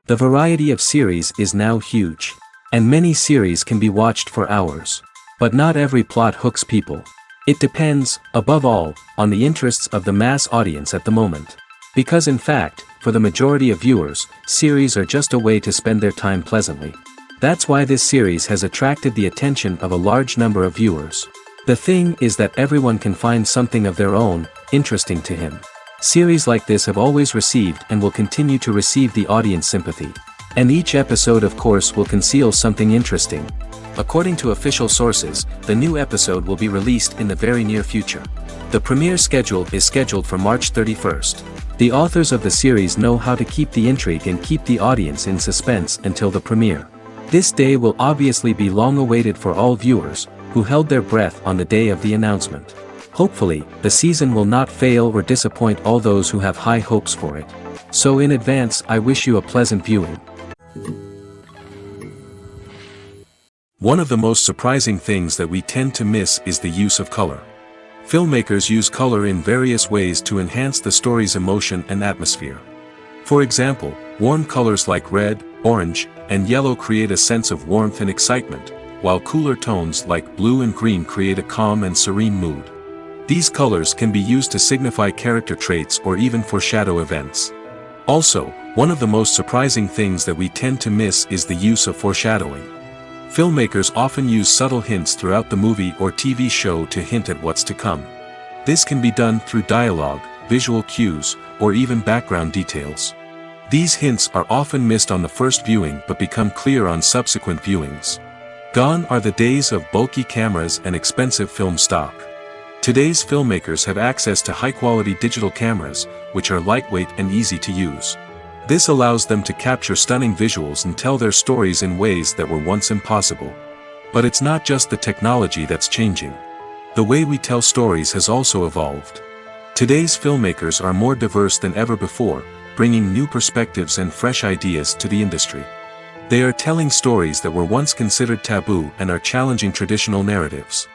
The variety of series is now huge. And many series can be watched for hours. But not every plot hooks people. It depends, above all, on the interests of the mass audience at the moment. Because in fact, for the majority of viewers, series are just a way to spend their time pleasantly. That's why this series has attracted the attention of a large number of viewers. The thing is that everyone can find something of their own, interesting to him. Series like this have always received and will continue to receive the audience sympathy. And each episode of course will conceal something interesting. According to official sources, the new episode will be released in the very near future. The premiere schedule is scheduled for March 31st. The authors of the series know how to keep the intrigue and keep the audience in suspense until the premiere. This day will obviously be long awaited for all viewers, who held their breath on the day of the announcement. Hopefully, the season will not fail or disappoint all those who have high hopes for it. So in advance I wish you a pleasant viewing. One of the most surprising things that we tend to miss is the use of color. Filmmakers use color in various ways to enhance the story's emotion and atmosphere. For example, warm colors like red, orange, and yellow create a sense of warmth and excitement, while cooler tones like blue and green create a calm and serene mood. These colors can be used to signify character traits or even foreshadow events. Also, one of the most surprising things that we tend to miss is the use of foreshadowing. Filmmakers often use subtle hints throughout the movie or TV show to hint at what's to come. This can be done through dialogue, visual cues, or even background details. These hints are often missed on the first viewing but become clear on subsequent viewings. Gone are the days of bulky cameras and expensive film stock. Today's filmmakers have access to high-quality digital cameras, which are lightweight and easy to use. This allows them to capture stunning visuals and tell their stories in ways that were once impossible. But it's not just the technology that's changing. The way we tell stories has also evolved. Today's filmmakers are more diverse than ever before, bringing new perspectives and fresh ideas to the industry. They are telling stories that were once considered taboo and are challenging traditional narratives.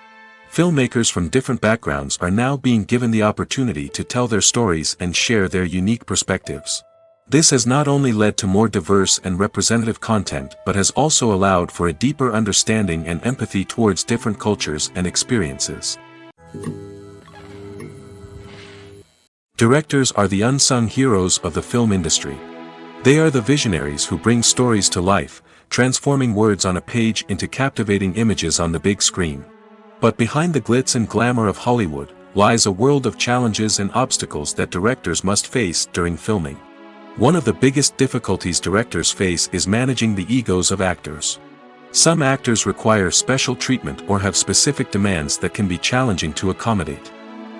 Filmmakers from different backgrounds are now being given the opportunity to tell their stories and share their unique perspectives. This has not only led to more diverse and representative content but has also allowed for a deeper understanding and empathy towards different cultures and experiences. Directors are the unsung heroes of the film industry. They are the visionaries who bring stories to life, transforming words on a page into captivating images on the big screen. But behind the glitz and glamour of Hollywood lies a world of challenges and obstacles that directors must face during filming. One of the biggest difficulties directors face is managing the egos of actors. Some actors require special treatment or have specific demands that can be challenging to accommodate.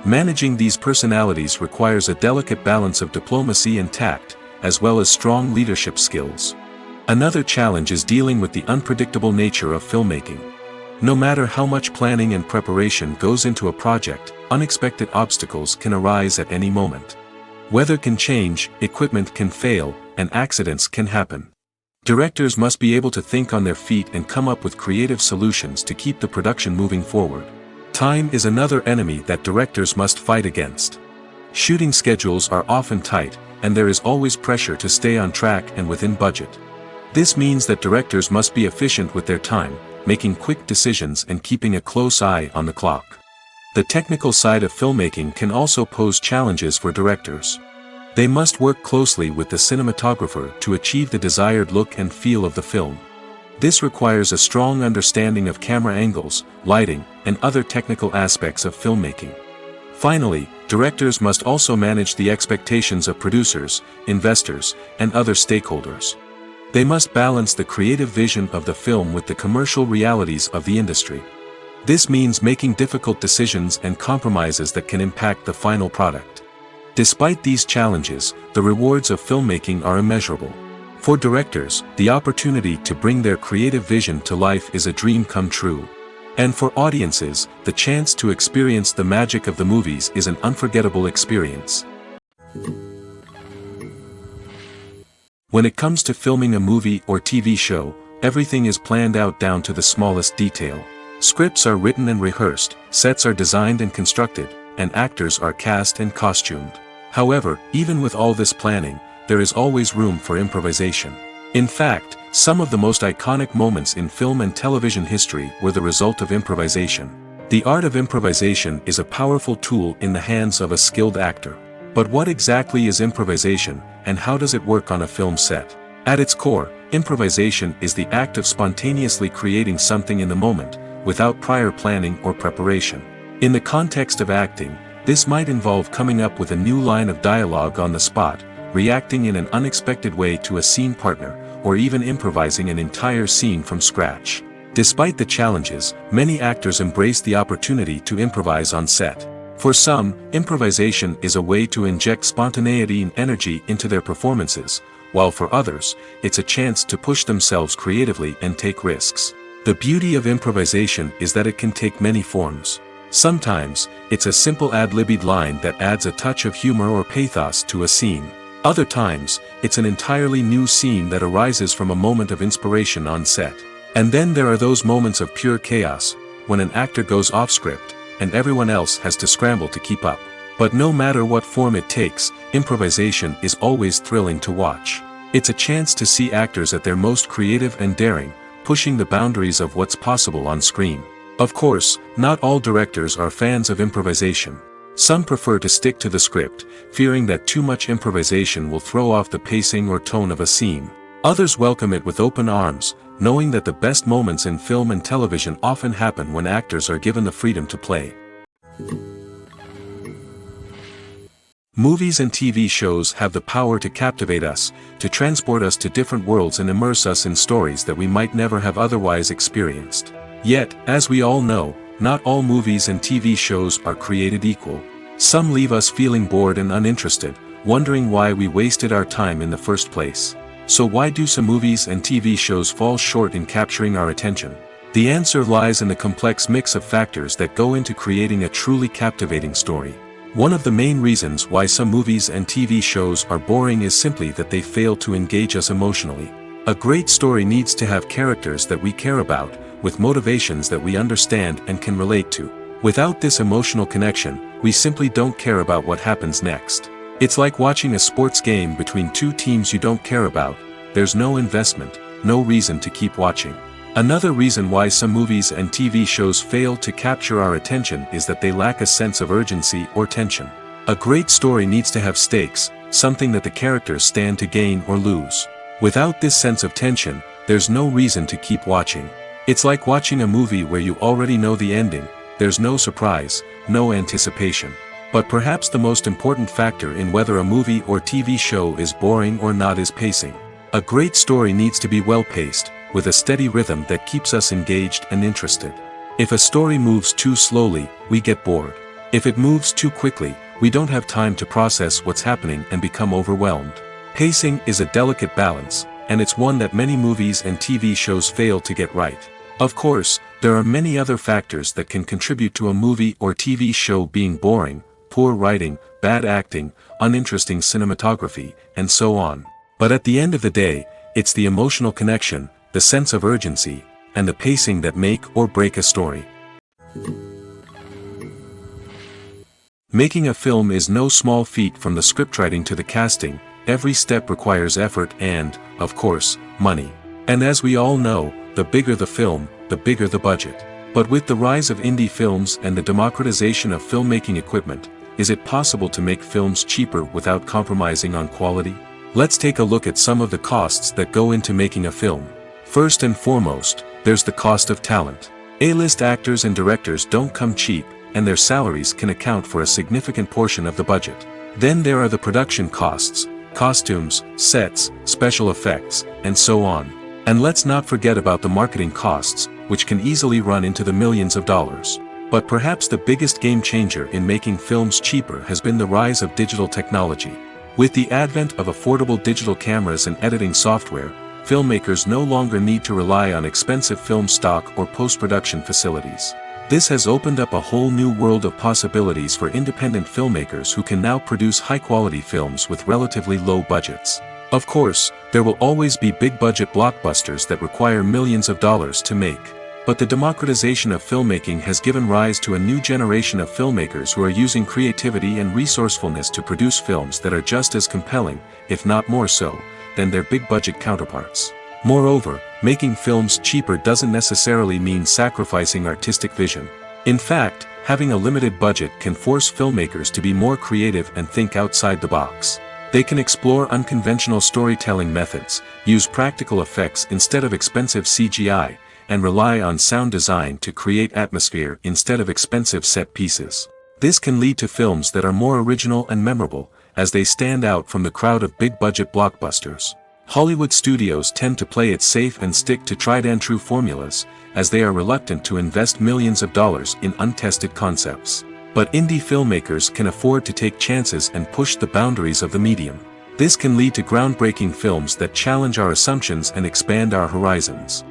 Managing these personalities requires a delicate balance of diplomacy and tact, as well as strong leadership skills. Another challenge is dealing with the unpredictable nature of filmmaking. No matter how much planning and preparation goes into a project, unexpected obstacles can arise at any moment. Weather can change, equipment can fail, and accidents can happen. Directors must be able to think on their feet and come up with creative solutions to keep the production moving forward. Time is another enemy that directors must fight against. Shooting schedules are often tight, and there is always pressure to stay on track and within budget. This means that directors must be efficient with their time, making quick decisions and keeping a close eye on the clock. The technical side of filmmaking can also pose challenges for directors. They must work closely with the cinematographer to achieve the desired look and feel of the film. This requires a strong understanding of camera angles, lighting, and other technical aspects of filmmaking. Finally, directors must also manage the expectations of producers, investors, and other stakeholders. They must balance the creative vision of the film with the commercial realities of the industry. This means making difficult decisions and compromises that can impact the final product. Despite these challenges, the rewards of filmmaking are immeasurable. For directors, the opportunity to bring their creative vision to life is a dream come true. And for audiences, the chance to experience the magic of the movies is an unforgettable experience. When it comes to filming a movie or TV show, everything is planned out down to the smallest detail. Scripts are written and rehearsed, sets are designed and constructed, and actors are cast and costumed. However, even with all this planning, there is always room for improvisation. In fact, some of the most iconic moments in film and television history were the result of improvisation. The art of improvisation is a powerful tool in the hands of a skilled actor. But what exactly is improvisation, and how does it work on a film set? At its core, improvisation is the act of spontaneously creating something in the moment, without prior planning or preparation. In the context of acting, this might involve coming up with a new line of dialogue on the spot, reacting in an unexpected way to a scene partner, or even improvising an entire scene from scratch. Despite the challenges, many actors embrace the opportunity to improvise on set. For some, improvisation is a way to inject spontaneity and energy into their performances, while for others, it's a chance to push themselves creatively and take risks. The beauty of improvisation is that it can take many forms. Sometimes, it's a simple ad-libbed line that adds a touch of humor or pathos to a scene. Other times, it's an entirely new scene that arises from a moment of inspiration on set. And then there are those moments of pure chaos, when an actor goes off script, and everyone else has to scramble to keep up. But no matter what form it takes, improvisation is always thrilling to watch. It's a chance to see actors at their most creative and daring, pushing the boundaries of what's possible on screen. Of course, not all directors are fans of improvisation. Some prefer to stick to the script, fearing that too much improvisation will throw off the pacing or tone of a scene. Others welcome it with open arms, knowing that the best moments in film and television often happen when actors are given the freedom to play. Movies and TV shows have the power to captivate us, to transport us to different worlds and immerse us in stories that we might never have otherwise experienced. Yet, as we all know, not all movies and TV shows are created equal. Some leave us feeling bored and uninterested, wondering why we wasted our time in the first place. So why do some movies and TV shows fall short in capturing our attention? The answer lies in the complex mix of factors that go into creating a truly captivating story. One of the main reasons why some movies and TV shows are boring is simply that they fail to engage us emotionally. A great story needs to have characters that we care about, with motivations that we understand and can relate to. Without this emotional connection, we simply don't care about what happens next. It's like watching a sports game between two teams you don't care about. There's no investment, no reason to keep watching. Another reason why some movies and TV shows fail to capture our attention is that they lack a sense of urgency or tension. A great story needs to have stakes, something that the characters stand to gain or lose. Without this sense of tension, there's no reason to keep watching. It's like watching a movie where you already know the ending. There's no surprise, no anticipation. But perhaps the most important factor in whether a movie or TV show is boring or not is pacing. A great story needs to be well-paced, with a steady rhythm that keeps us engaged and interested. If a story moves too slowly, we get bored. If it moves too quickly, we don't have time to process what's happening and become overwhelmed. Pacing is a delicate balance, and it's one that many movies and TV shows fail to get right. Of course, there are many other factors that can contribute to a movie or TV show being boring: poor writing, bad acting, uninteresting cinematography, and so on. But at the end of the day, it's the emotional connection, the sense of urgency, and the pacing that make or break a story. Making a film is no small feat. From the scriptwriting to the casting, every step requires effort and, of course, money. And as we all know, the bigger the film, the bigger the budget. But with the rise of indie films and the democratization of filmmaking equipment, is it possible to make films cheaper without compromising on quality? Let's take a look at some of the costs that go into making a film. First and foremost, there's the cost of talent. A-list actors and directors don't come cheap, and their salaries can account for a significant portion of the budget. Then there are the production costs: costumes, sets, special effects, and so on. And let's not forget about the marketing costs, which can easily run into the millions of dollars. But perhaps the biggest game changer in making films cheaper has been the rise of digital technology. With the advent of affordable digital cameras and editing software, filmmakers no longer need to rely on expensive film stock or post-production facilities. This has opened up a whole new world of possibilities for independent filmmakers who can now produce high-quality films with relatively low budgets. Of course, there will always be big-budget blockbusters that require millions of dollars to make. But the democratization of filmmaking has given rise to a new generation of filmmakers who are using creativity and resourcefulness to produce films that are just as compelling, if not more so, than their big-budget counterparts. Moreover, making films cheaper doesn't necessarily mean sacrificing artistic vision. In fact, having a limited budget can force filmmakers to be more creative and think outside the box. They can explore unconventional storytelling methods, use practical effects instead of expensive CGI, and rely on sound design to create atmosphere instead of expensive set pieces. This can lead to films that are more original and memorable, as they stand out from the crowd of big-budget blockbusters. Hollywood studios tend to play it safe and stick to tried-and-true formulas, as they are reluctant to invest millions of dollars in untested concepts. But indie filmmakers can afford to take chances and push the boundaries of the medium. This can lead to groundbreaking films that challenge our assumptions and expand our horizons.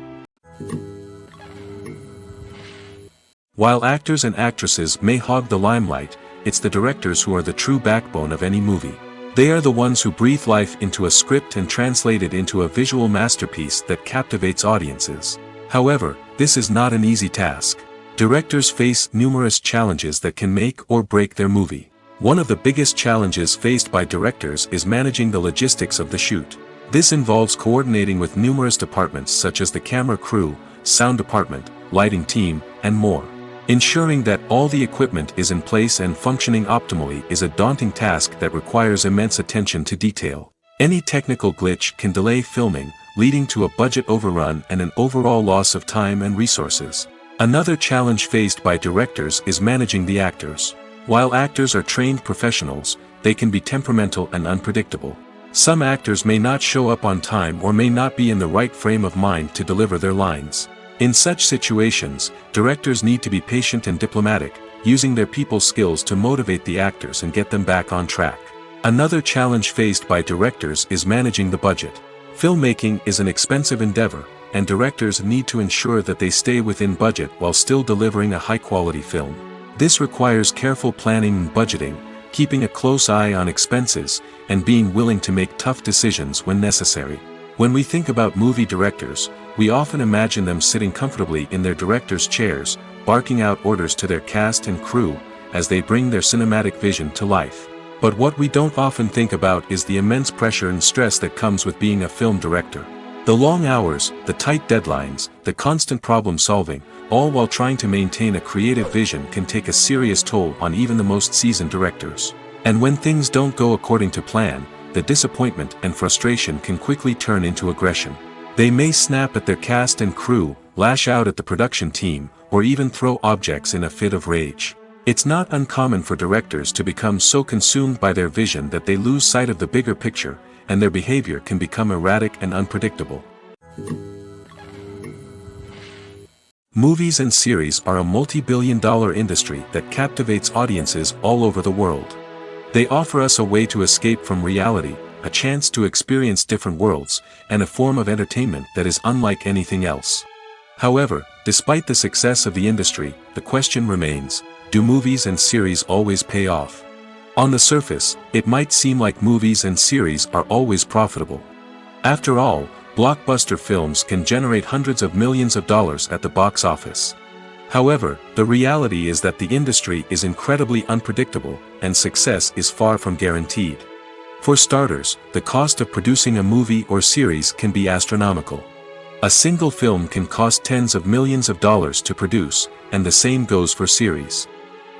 While actors and actresses may hog the limelight, it's the directors who are the true backbone of any movie. They are the ones who breathe life into a script and translate it into a visual masterpiece that captivates audiences. However, this is not an easy task. Directors face numerous challenges that can make or break their movie. One of the biggest challenges faced by directors is managing the logistics of the shoot. This involves coordinating with numerous departments such as the camera crew, sound department, lighting team, and more. Ensuring that all the equipment is in place and functioning optimally is a daunting task that requires immense attention to detail. Any technical glitch can delay filming, leading to a budget overrun and an overall loss of time and resources. Another challenge faced by directors is managing the actors. While actors are trained professionals, they can be temperamental and unpredictable. Some actors may not show up on time or may not be in the right frame of mind to deliver their lines. In such situations, directors need to be patient and diplomatic, using their people skills to motivate the actors and get them back on track. Another challenge faced by directors is managing the budget. Filmmaking is an expensive endeavor, and directors need to ensure that they stay within budget while still delivering a high-quality film. This requires careful planning and budgeting, keeping a close eye on expenses, and being willing to make tough decisions when necessary. When we think about movie directors, we often imagine them sitting comfortably in their director's chairs, barking out orders to their cast and crew, as they bring their cinematic vision to life. But what we don't often think about is the immense pressure and stress that comes with being a film director. The long hours, the tight deadlines, the constant problem-solving, all while trying to maintain a creative vision can take a serious toll on even the most seasoned directors. And when things don't go according to plan, the disappointment and frustration can quickly turn into aggression. They may snap at their cast and crew, lash out at the production team, or even throw objects in a fit of rage. It's not uncommon for directors to become so consumed by their vision that they lose sight of the bigger picture, and their behavior can become erratic and unpredictable. Movies and series are a multi-billion-dollar industry that captivates audiences all over the world. They offer us a way to escape from reality, a chance to experience different worlds, and a form of entertainment that is unlike anything else. However, despite the success of the industry, the question remains, do movies and series always pay off? On the surface, it might seem like movies and series are always profitable. After all, blockbuster films can generate hundreds of millions of dollars at the box office. However, the reality is that the industry is incredibly unpredictable, and success is far from guaranteed. For starters, the cost of producing a movie or series can be astronomical. A single film can cost tens of millions of dollars to produce, and the same goes for series.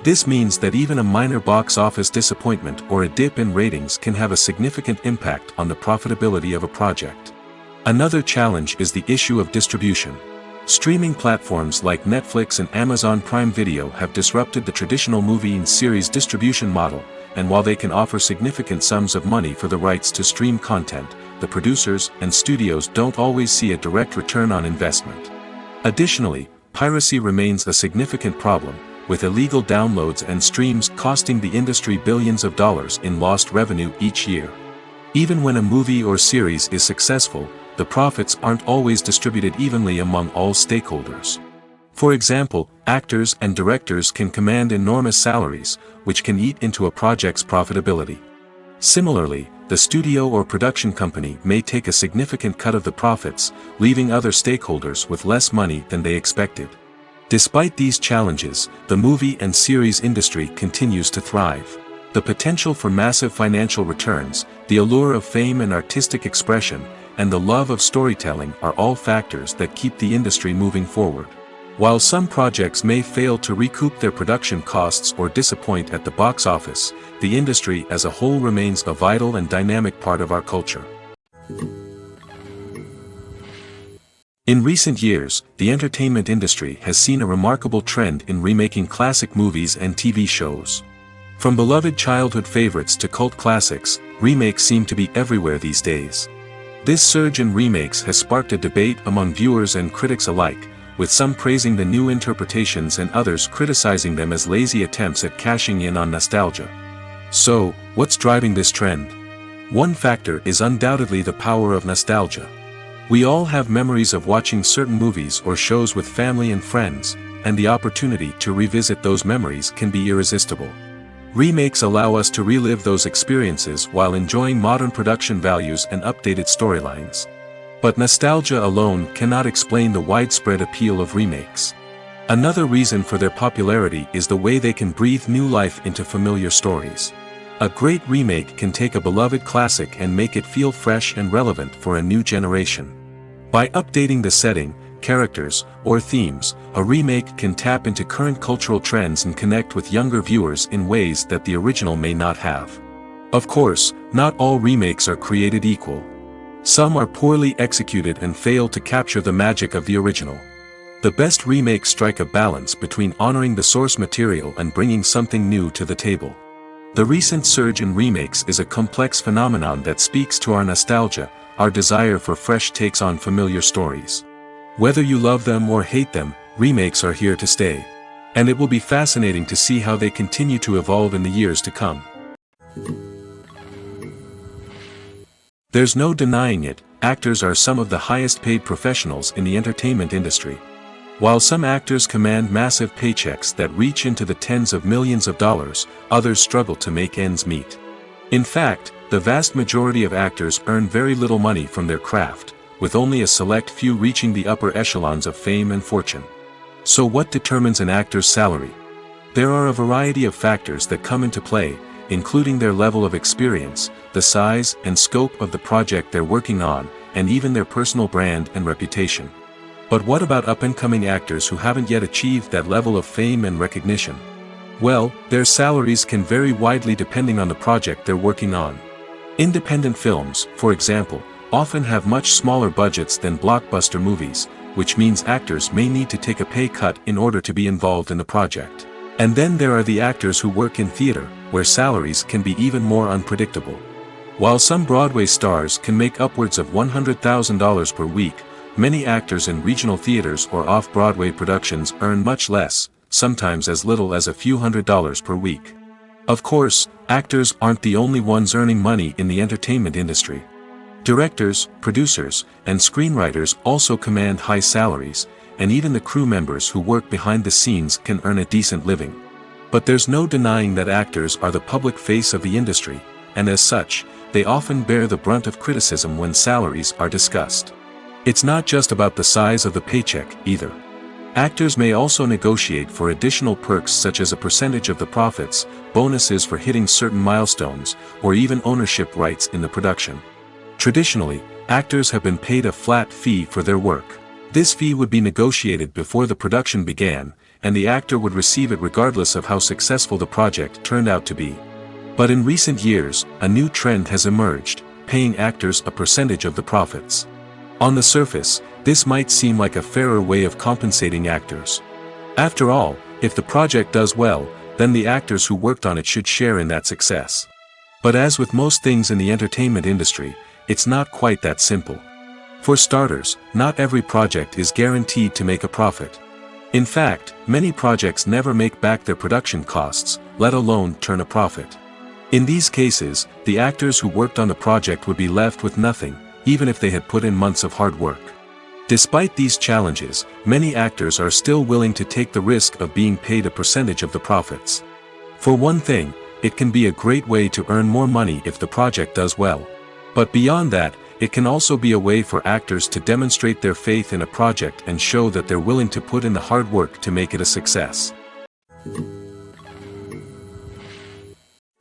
This means that even a minor box office disappointment or a dip in ratings can have a significant impact on the profitability of a project. Another challenge is the issue of distribution. Streaming platforms like Netflix and Amazon Prime Video have disrupted the traditional movie and series distribution model, and while they can offer significant sums of money for the rights to stream content, the producers and studios don't always see a direct return on investment. Additionally, piracy remains a significant problem, with illegal downloads and streams costing the industry billions of dollars in lost revenue each year. Even when a movie or series is successful, the profits aren't always distributed evenly among all stakeholders. For example, actors and directors can command enormous salaries, which can eat into a project's profitability. Similarly, the studio or production company may take a significant cut of the profits, leaving other stakeholders with less money than they expected. Despite these challenges, the movie and series industry continues to thrive. The potential for massive financial returns, the allure of fame and artistic expression, and the love of storytelling are all factors that keep the industry moving forward. While some projects may fail to recoup their production costs or disappoint at the box office, the industry as a whole remains a vital and dynamic part of our culture. In recent years, the entertainment industry has seen a remarkable trend in remaking classic movies and TV shows. From beloved childhood favorites to cult classics, remakes seem to be everywhere these days. This surge in remakes has sparked a debate among viewers and critics alike, with some praising the new interpretations and others criticizing them as lazy attempts at cashing in on nostalgia. So, what's driving this trend? One factor is undoubtedly the power of nostalgia. We all have memories of watching certain movies or shows with family and friends, and the opportunity to revisit those memories can be irresistible. Remakes allow us to relive those experiences while enjoying modern production values and updated storylines. But nostalgia alone cannot explain the widespread appeal of remakes. Another reason for their popularity is the way they can breathe new life into familiar stories. A great remake can take a beloved classic and make it feel fresh and relevant for a new generation. By updating the setting, characters, or themes, a remake can tap into current cultural trends and connect with younger viewers in ways that the original may not have. Of course, not all remakes are created equal. Some are poorly executed and fail to capture the magic of the original. The best remakes strike a balance between honoring the source material and bringing something new to the table. The recent surge in remakes is a complex phenomenon that speaks to our nostalgia, our desire for fresh takes on familiar stories. Whether you love them or hate them, remakes are here to stay. And it will be fascinating to see how they continue to evolve in the years to come. There's no denying it, actors are some of the highest paid professionals in the entertainment industry. While some actors command massive paychecks that reach into the tens of millions of dollars, others struggle to make ends meet. In fact, the vast majority of actors earn very little money from their craft, with only a select few reaching the upper echelons of fame and fortune. So what determines an actor's salary? There are a variety of factors that come into play, including their level of experience, the size and scope of the project they're working on, and even their personal brand and reputation. But what about up-and-coming actors who haven't yet achieved that level of fame and recognition? Well, their salaries can vary widely depending on the project they're working on. Independent films, for example, often have much smaller budgets than blockbuster movies, which means actors may need to take a pay cut in order to be involved in the project. And then there are the actors who work in theater, where salaries can be even more unpredictable. While some Broadway stars can make upwards of $100,000 per week, many actors in regional theaters or off-Broadway productions earn much less, sometimes as little as a few $100s per week. Of course, actors aren't the only ones earning money in the entertainment industry. Directors, producers, and screenwriters also command high salaries, and even the crew members who work behind the scenes can earn a decent living. But there's no denying that actors are the public face of the industry, and as such, they often bear the brunt of criticism when salaries are discussed. It's not just about the size of the paycheck, either. Actors may also negotiate for additional perks such as a percentage of the profits, bonuses for hitting certain milestones, or even ownership rights in the production. Traditionally, actors have been paid a flat fee for their work. This fee would be negotiated before the production began, and the actor would receive it regardless of how successful the project turned out to be. But in recent years, a new trend has emerged, paying actors a percentage of the profits. On the surface, this might seem like a fairer way of compensating actors. After all, if the project does well, then the actors who worked on it should share in that success. But as with most things in the entertainment industry, it's not quite that simple. For starters, not every project is guaranteed to make a profit. In fact, many projects never make back their production costs, let alone turn a profit. In these cases, the actors who worked on the project would be left with nothing, even if they had put in months of hard work. Despite these challenges, many actors are still willing to take the risk of being paid a percentage of the profits. For one thing, it can be a great way to earn more money if the project does well. But beyond that, it can also be a way for actors to demonstrate their faith in a project and show that they're willing to put in the hard work to make it a success.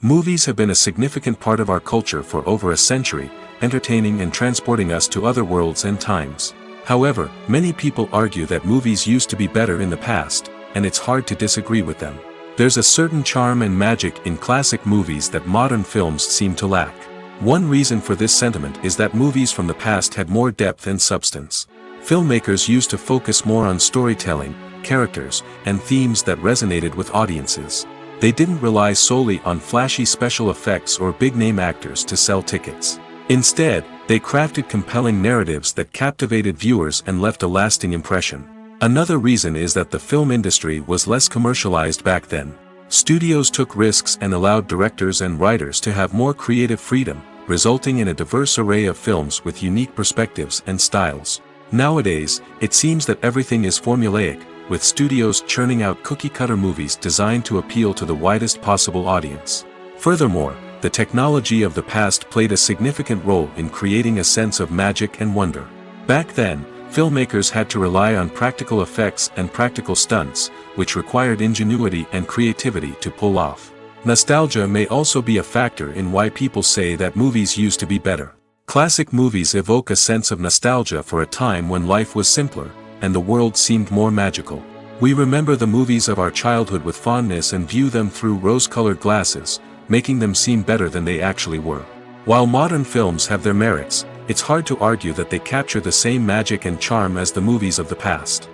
Movies have been a significant part of our culture for over a century, entertaining and transporting us to other worlds and times. However, many people argue that movies used to be better in the past, and it's hard to disagree with them. There's a certain charm and magic in classic movies that modern films seem to lack. One reason for this sentiment is that movies from the past had more depth and substance. Filmmakers used to focus more on storytelling, characters, and themes that resonated with audiences. They didn't rely solely on flashy special effects or big-name actors to sell tickets. Instead, they crafted compelling narratives that captivated viewers and left a lasting impression. Another reason is that the film industry was less commercialized back then. Studios took risks and allowed directors and writers to have more creative freedom, resulting in a diverse array of films with unique perspectives and styles. Nowadays, it seems that everything is formulaic, with studios churning out cookie-cutter movies designed to appeal to the widest possible audience. Furthermore, the technology of the past played a significant role in creating a sense of magic and wonder. Back then, filmmakers had to rely on practical effects and practical stunts, which required ingenuity and creativity to pull off. Nostalgia may also be a factor in why people say that movies used to be better. Classic movies evoke a sense of nostalgia for a time when life was simpler, and the world seemed more magical. We remember the movies of our childhood with fondness and view them through rose-colored glasses, making them seem better than they actually were. While modern films have their merits, it's hard to argue that they capture the same magic and charm as the movies of the past.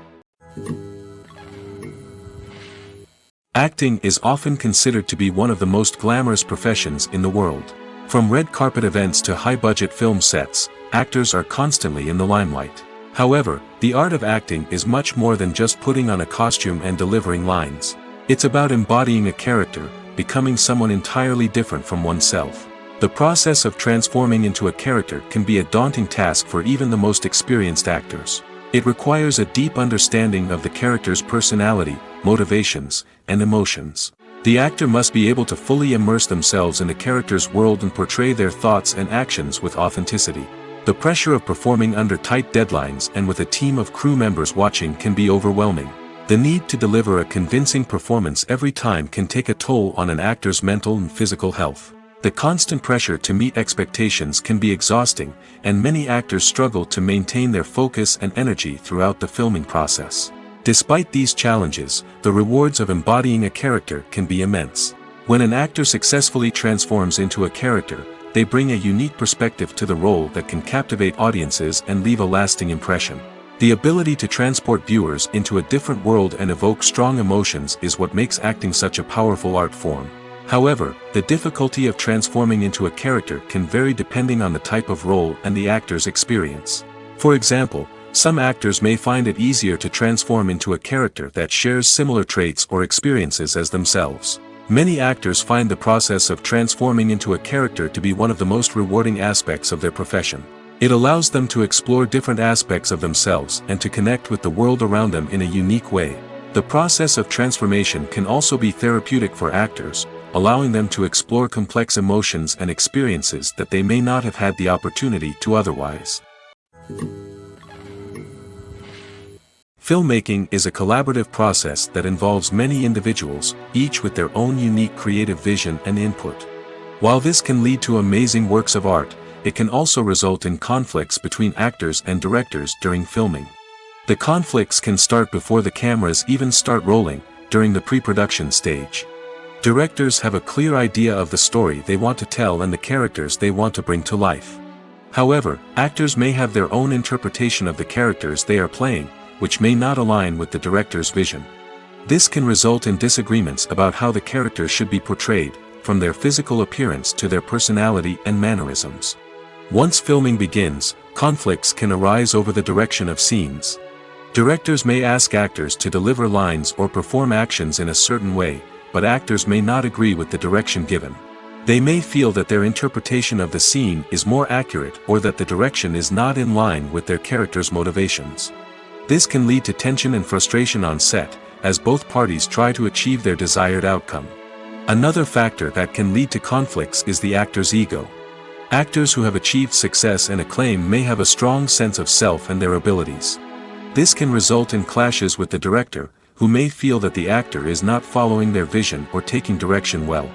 Acting is often considered to be one of the most glamorous professions in the world. From red carpet events to high-budget film sets, actors are constantly in the limelight. However, the art of acting is much more than just putting on a costume and delivering lines. It's about embodying a character, becoming someone entirely different from oneself. The process of transforming into a character can be a daunting task for even the most experienced actors. It requires a deep understanding of the character's personality, motivations, and emotions. The actor must be able to fully immerse themselves in the character's world and portray their thoughts and actions with authenticity. The pressure of performing under tight deadlines and with a team of crew members watching can be overwhelming. The need to deliver a convincing performance every time can take a toll on an actor's mental and physical health. The constant pressure to meet expectations can be exhausting, and many actors struggle to maintain their focus and energy throughout the filming process. Despite these challenges, the rewards of embodying a character can be immense. When an actor successfully transforms into a character, they bring a unique perspective to the role that can captivate audiences and leave a lasting impression. The ability to transport viewers into a different world and evoke strong emotions is what makes acting such a powerful art form. However, the difficulty of transforming into a character can vary depending on the type of role and the actor's experience. For example, some actors may find it easier to transform into a character that shares similar traits or experiences as themselves. Many actors find the process of transforming into a character to be one of the most rewarding aspects of their profession. It allows them to explore different aspects of themselves and to connect with the world around them in a unique way. The process of transformation can also be therapeutic for actors, allowing them to explore complex emotions and experiences that they may not have had the opportunity to otherwise. Filmmaking is a collaborative process that involves many individuals, each with their own unique creative vision and input. While this can lead to amazing works of art, it can also result in conflicts between actors and directors during filming. The conflicts can start before the cameras even start rolling, during the pre-production stage. Directors have a clear idea of the story they want to tell and the characters they want to bring to life. However, actors may have their own interpretation of the characters they are playing, which may not align with the director's vision. This can result in disagreements about how the characters should be portrayed, from their physical appearance to their personality and mannerisms. Once filming begins, conflicts can arise over the direction of scenes. Directors may ask actors to deliver lines or perform actions in a certain way, but actors may not agree with the direction given. They may feel that their interpretation of the scene is more accurate or that the direction is not in line with their character's motivations. This can lead to tension and frustration on set, as both parties try to achieve their desired outcome. Another factor that can lead to conflicts is the actor's ego. Actors who have achieved success and acclaim may have a strong sense of self and their abilities. This can result in clashes with the director, who may feel that the actor is not following their vision or taking direction well.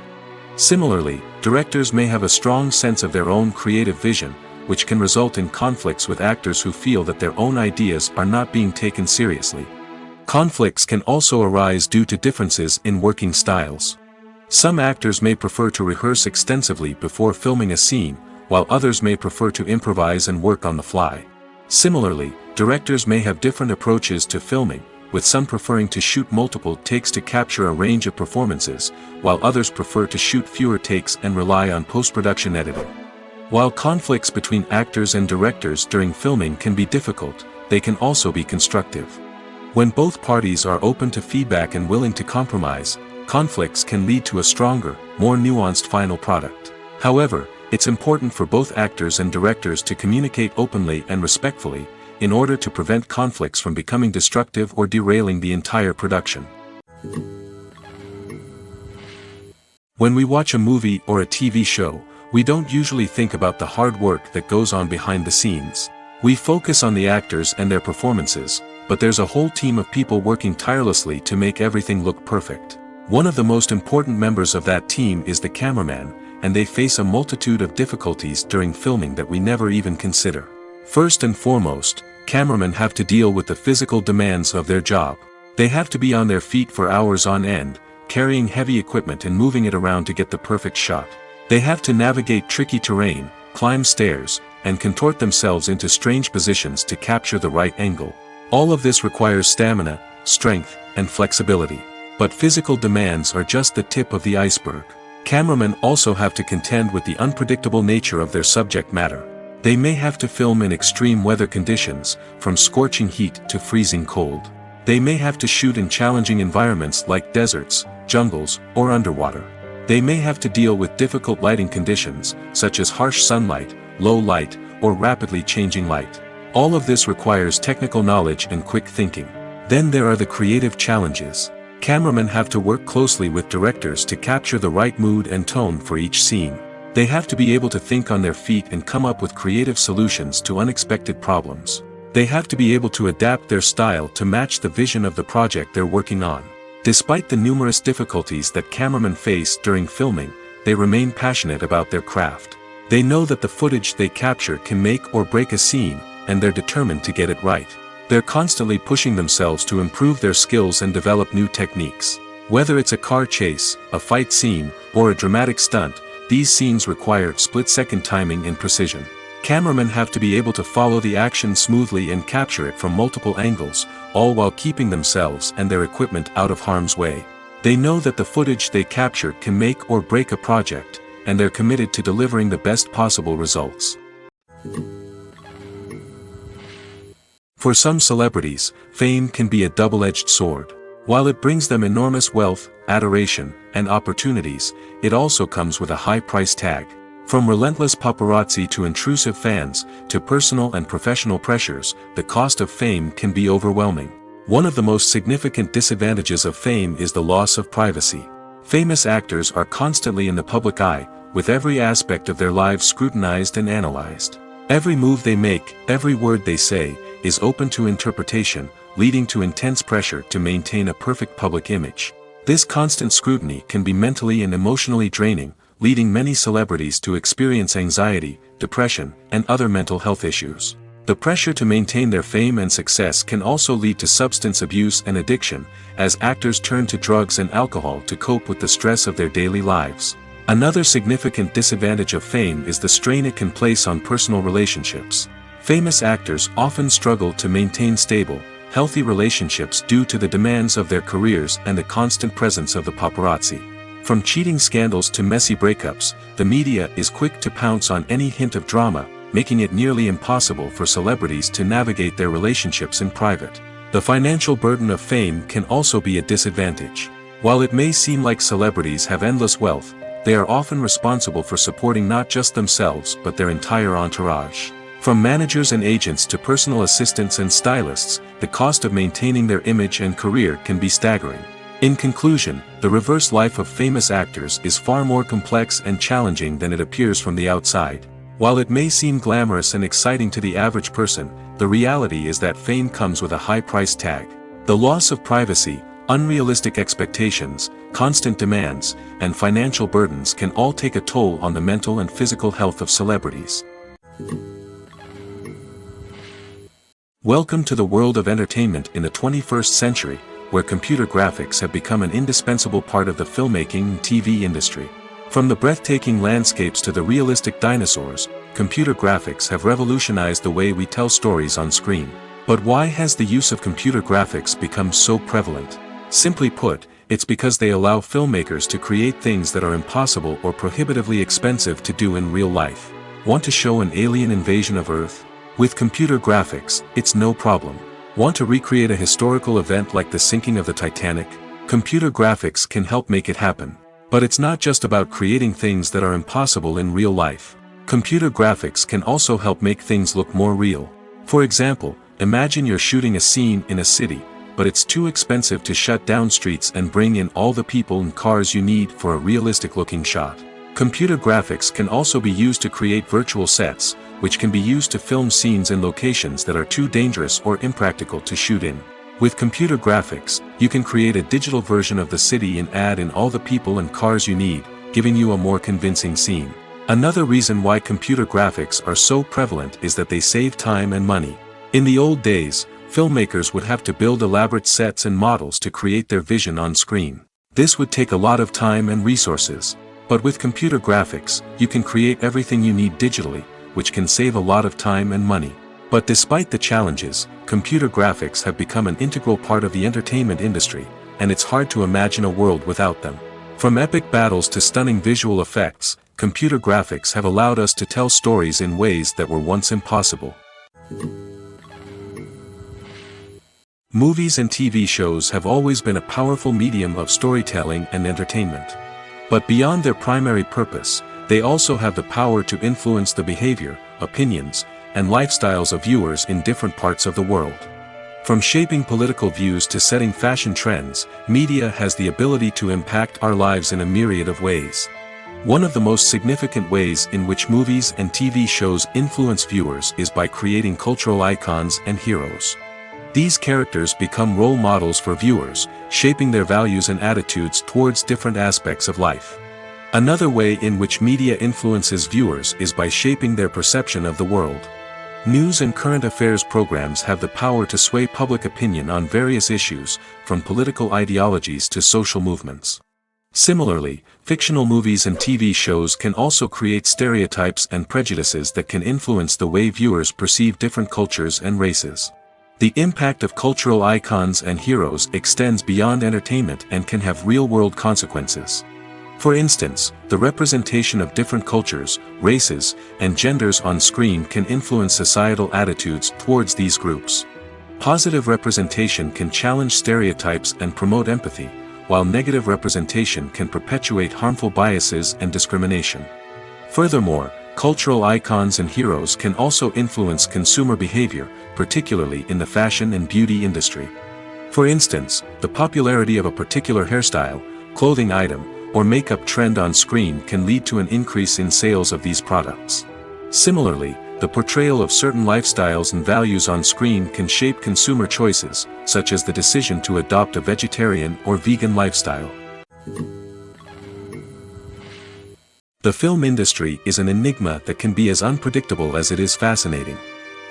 Similarly, directors may have a strong sense of their own creative vision, which can result in conflicts with actors who feel that their own ideas are not being taken seriously. Conflicts can also arise due to differences in working styles. Some actors may prefer to rehearse extensively before filming a scene, while others may prefer to improvise and work on the fly. Similarly, directors may have different approaches to filming, with some preferring to shoot multiple takes to capture a range of performances, while others prefer to shoot fewer takes and rely on post-production editing. While conflicts between actors and directors during filming can be difficult, they can also be constructive. When both parties are open to feedback and willing to compromise, conflicts can lead to a stronger, more nuanced final product. However, it's important for both actors and directors to communicate openly and respectfully, in order to prevent conflicts from becoming destructive or derailing the entire production. When we watch a movie or a TV show, we don't usually think about the hard work that goes on behind the scenes. We focus on the actors and their performances, but there's a whole team of people working tirelessly to make everything look perfect. One of the most important members of that team is the cameraman, and they face a multitude of difficulties during filming that we never even consider. First and foremost, cameramen have to deal with the physical demands of their job. They have to be on their feet for hours on end, carrying heavy equipment and moving it around to get the perfect shot. They have to navigate tricky terrain, climb stairs, and contort themselves into strange positions to capture the right angle. All of this requires stamina, strength, and flexibility. But physical demands are just the tip of the iceberg. Cameramen also have to contend with the unpredictable nature of their subject matter. They may have to film in extreme weather conditions, from scorching heat to freezing cold. They may have to shoot in challenging environments like deserts, jungles, or underwater. They may have to deal with difficult lighting conditions, such as harsh sunlight, low light, or rapidly changing light. All of this requires technical knowledge and quick thinking. Then there are the creative challenges. Cameramen have to work closely with directors to capture the right mood and tone for each scene. They have to be able to think on their feet and come up with creative solutions to unexpected problems. They have to be able to adapt their style to match the vision of the project they're working on. Despite the numerous difficulties that cameramen face during filming, they remain passionate about their craft. They know that the footage they capture can make or break a scene, and they're determined to get it right. They're constantly pushing themselves to improve their skills and develop new techniques. Whether it's a car chase, a fight scene, or a dramatic stunt, these scenes require split-second timing and precision. Cameramen have to be able to follow the action smoothly and capture it from multiple angles, all while keeping themselves and their equipment out of harm's way. They know that the footage they capture can make or break a project, and they're committed to delivering the best possible results. For some celebrities, fame can be a double-edged sword. While it brings them enormous wealth, adoration, and opportunities, it also comes with a high price tag. From relentless paparazzi to intrusive fans, to personal and professional pressures, the cost of fame can be overwhelming. One of the most significant disadvantages of fame is the loss of privacy. Famous actors are constantly in the public eye, with every aspect of their lives scrutinized and analyzed. Every move they make, every word they say, is open to interpretation, leading to intense pressure to maintain a perfect public image. This constant scrutiny can be mentally and emotionally draining, leading many celebrities to experience anxiety, depression, and other mental health issues. The pressure to maintain their fame and success can also lead to substance abuse and addiction, as actors turn to drugs and alcohol to cope with the stress of their daily lives. Another significant disadvantage of fame is the strain it can place on personal relationships. Famous actors often struggle to maintain stable, healthy relationships due to the demands of their careers and the constant presence of the paparazzi. From cheating scandals to messy breakups, the media is quick to pounce on any hint of drama, making it nearly impossible for celebrities to navigate their relationships in private. The financial burden of fame can also be a disadvantage. While it may seem like celebrities have endless wealth, they are often responsible for supporting not just themselves but their entire entourage. From managers and agents to personal assistants and stylists, the cost of maintaining their image and career can be staggering. In conclusion, the reverse life of famous actors is far more complex and challenging than it appears from the outside. While it may seem glamorous and exciting to the average person, the reality is that fame comes with a high price tag. The loss of privacy, Unrealistic expectations, constant demands, and financial burdens can all take a toll on the mental and physical health of celebrities. Welcome to the world of entertainment in the 21st century, where computer graphics have become an indispensable part of the filmmaking and TV industry. From the breathtaking landscapes to the realistic dinosaurs, computer graphics have revolutionized the way we tell stories on screen. But why has the use of computer graphics become so prevalent? Simply put, it's because they allow filmmakers to create things that are impossible or prohibitively expensive to do in real life. Want to show an alien invasion of Earth? With computer graphics, it's no problem. Want to recreate a historical event like the sinking of the Titanic? Computer graphics can help make it happen. But it's not just about creating things that are impossible in real life. Computer graphics can also help make things look more real. For example, imagine you're shooting a scene in a city, but it's too expensive to shut down streets and bring in all the people and cars you need for a realistic-looking shot. Computer graphics can also be used to create virtual sets, which can be used to film scenes in locations that are too dangerous or impractical to shoot in. With computer graphics, you can create a digital version of the city and add in all the people and cars you need, giving you a more convincing scene. Another reason why computer graphics are so prevalent is that they save time and money. In the old days, filmmakers would have to build elaborate sets and models to create their vision on screen. This would take a lot of time and resources. But with computer graphics, you can create everything you need digitally, which can save a lot of time and money. But despite the challenges, computer graphics have become an integral part of the entertainment industry, and it's hard to imagine a world without them. From epic battles to stunning visual effects, computer graphics have allowed us to tell stories in ways that were once impossible. Movies and TV shows have always been a powerful medium of storytelling and entertainment. But beyond their primary purpose, they also have the power to influence the behavior, opinions, and lifestyles of viewers in different parts of the world. From shaping political views to setting fashion trends, media has the ability to impact our lives in a myriad of ways. One of the most significant ways in which movies and TV shows influence viewers is by creating cultural icons and heroes. These characters become role models for viewers, shaping their values and attitudes towards different aspects of life. Another way in which media influences viewers is by shaping their perception of the world. News and current affairs programs have the power to sway public opinion on various issues, from political ideologies to social movements. Similarly, fictional movies and TV shows can also create stereotypes and prejudices that can influence the way viewers perceive different cultures and races. The impact of cultural icons and heroes extends beyond entertainment and can have real-world consequences. For instance, the representation of different cultures, races, and genders on screen can influence societal attitudes towards these groups. Positive representation can challenge stereotypes and promote empathy, while negative representation can perpetuate harmful biases and discrimination. Furthermore, cultural icons and heroes can also influence consumer behavior, particularly in the fashion and beauty industry. For instance, the popularity of a particular hairstyle, clothing item, or makeup trend on screen can lead to an increase in sales of these products. Similarly, the portrayal of certain lifestyles and values on screen can shape consumer choices, such as the decision to adopt a vegetarian or vegan lifestyle. The film industry is an enigma that can be as unpredictable as it is fascinating.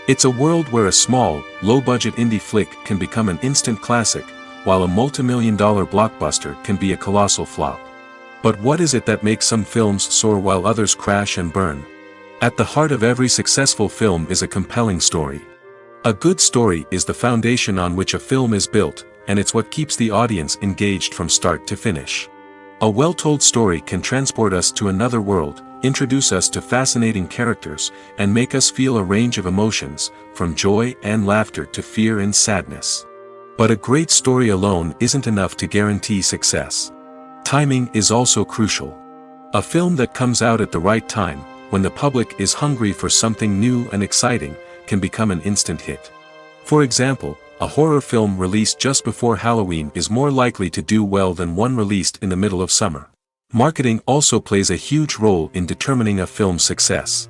It's a world where a small, low-budget indie flick can become an instant classic, while a multi-million-dollar blockbuster can be a colossal flop. But what is it that makes some films soar while others crash and burn? At the heart of every successful film is a compelling story. A good story is the foundation on which a film is built, and it's what keeps the audience engaged from start to finish. A well-told story can transport us to another world, introduce us to fascinating characters, and make us feel a range of emotions, from joy and laughter to fear and sadness. But a great story alone isn't enough to guarantee success. Timing is also crucial. A film that comes out at the right time, when the public is hungry for something new and exciting, can become an instant hit. For example, a horror film released just before Halloween is more likely to do well than one released in the middle of summer. Marketing also plays a huge role in determining a film's success.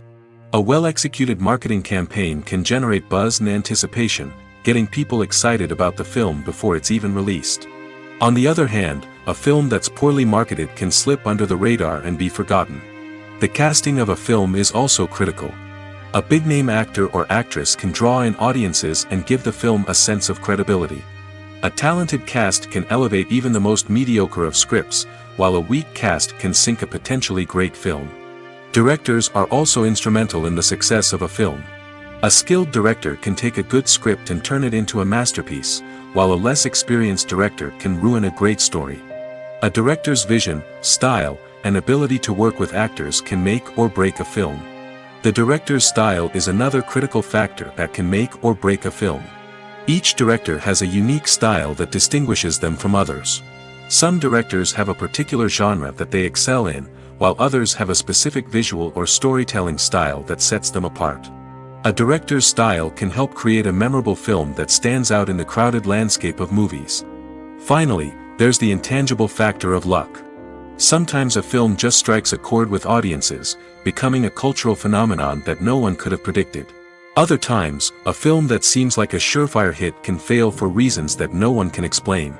A well-executed marketing campaign can generate buzz and anticipation, getting people excited about the film before it's even released. On the other hand, a film that's poorly marketed can slip under the radar and be forgotten. The casting of a film is also critical. A big-name actor or actress can draw in audiences and give the film a sense of credibility. A talented cast can elevate even the most mediocre of scripts, while a weak cast can sink a potentially great film. Directors are also instrumental in the success of a film. A skilled director can take a good script and turn it into a masterpiece, while a less experienced director can ruin a great story. A director's vision, style, and ability to work with actors can make or break a film. The director's style is another critical factor that can make or break a film. Each director has a unique style that distinguishes them from others. Some directors have a particular genre that they excel in, while others have a specific visual or storytelling style that sets them apart. A director's style can help create a memorable film that stands out in the crowded landscape of movies. Finally, there's the intangible factor of luck. Sometimes a film just strikes a chord with audiences, becoming a cultural phenomenon that no one could have predicted. Other times, a film that seems like a surefire hit can fail for reasons that no one can explain.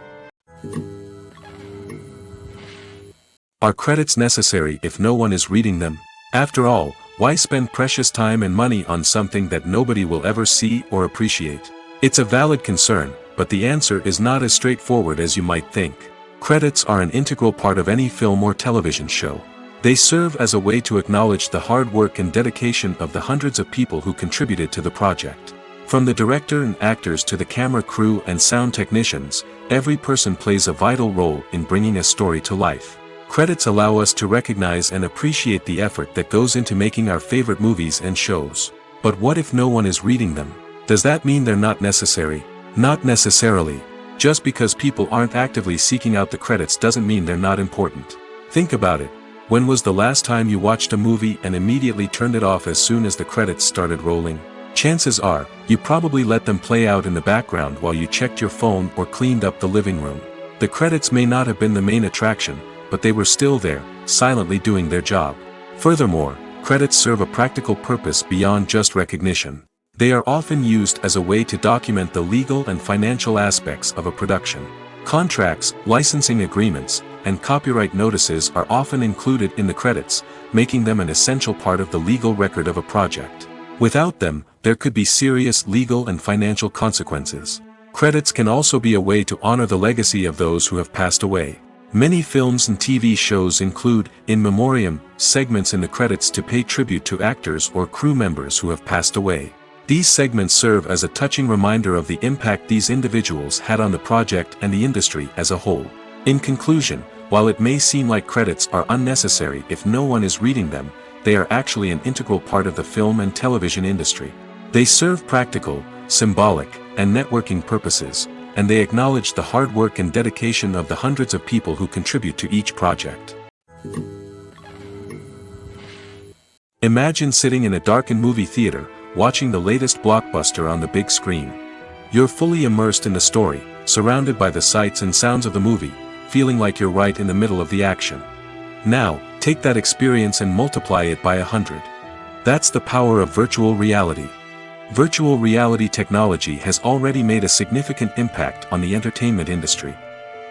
Are credits necessary if no one is reading them? After all, why spend precious time and money on something that nobody will ever see or appreciate? It's a valid concern, but the answer is not as straightforward as you might think. Credits are an integral part of any film or television show. They serve as a way to acknowledge the hard work and dedication of the hundreds of people who contributed to the project. From the director and actors to the camera crew and sound technicians, every person plays a vital role in bringing a story to life. Credits allow us to recognize and appreciate the effort that goes into making our favorite movies and shows. But what if no one is reading them? Does that mean they're not necessary? Not necessarily. Just because people aren't actively seeking out the credits doesn't mean they're not important. Think about it. When was the last time you watched a movie and immediately turned it off as soon as the credits started rolling? Chances are, you probably let them play out in the background while you checked your phone or cleaned up the living room. The credits may not have been the main attraction, but they were still there, silently doing their job. Furthermore, credits serve a practical purpose beyond just recognition. They are often used as a way to document the legal and financial aspects of a production. Contracts, licensing agreements, and copyright notices are often included in the credits, making them an essential part of the legal record of a project. Without them, there could be serious legal and financial consequences. Credits can also be a way to honor the legacy of those who have passed away. Many films and TV shows include, in memoriam, segments in the credits to pay tribute to actors or crew members who have passed away. These segments serve as a touching reminder of the impact these individuals had on the project and the industry as a whole. In conclusion, while it may seem like credits are unnecessary if no one is reading them, they are actually an integral part of the film and television industry. They serve practical, symbolic, and networking purposes, and they acknowledge the hard work and dedication of the hundreds of people who contribute to each project. Imagine sitting in a darkened movie theater, watching the latest blockbuster on the big screen. You're fully immersed in the story, surrounded by the sights and sounds of the movie, feeling like you're right in the middle of the action. Now, take that experience and multiply it by 100. That's the power of virtual reality. Virtual reality technology has already made a significant impact on the entertainment industry.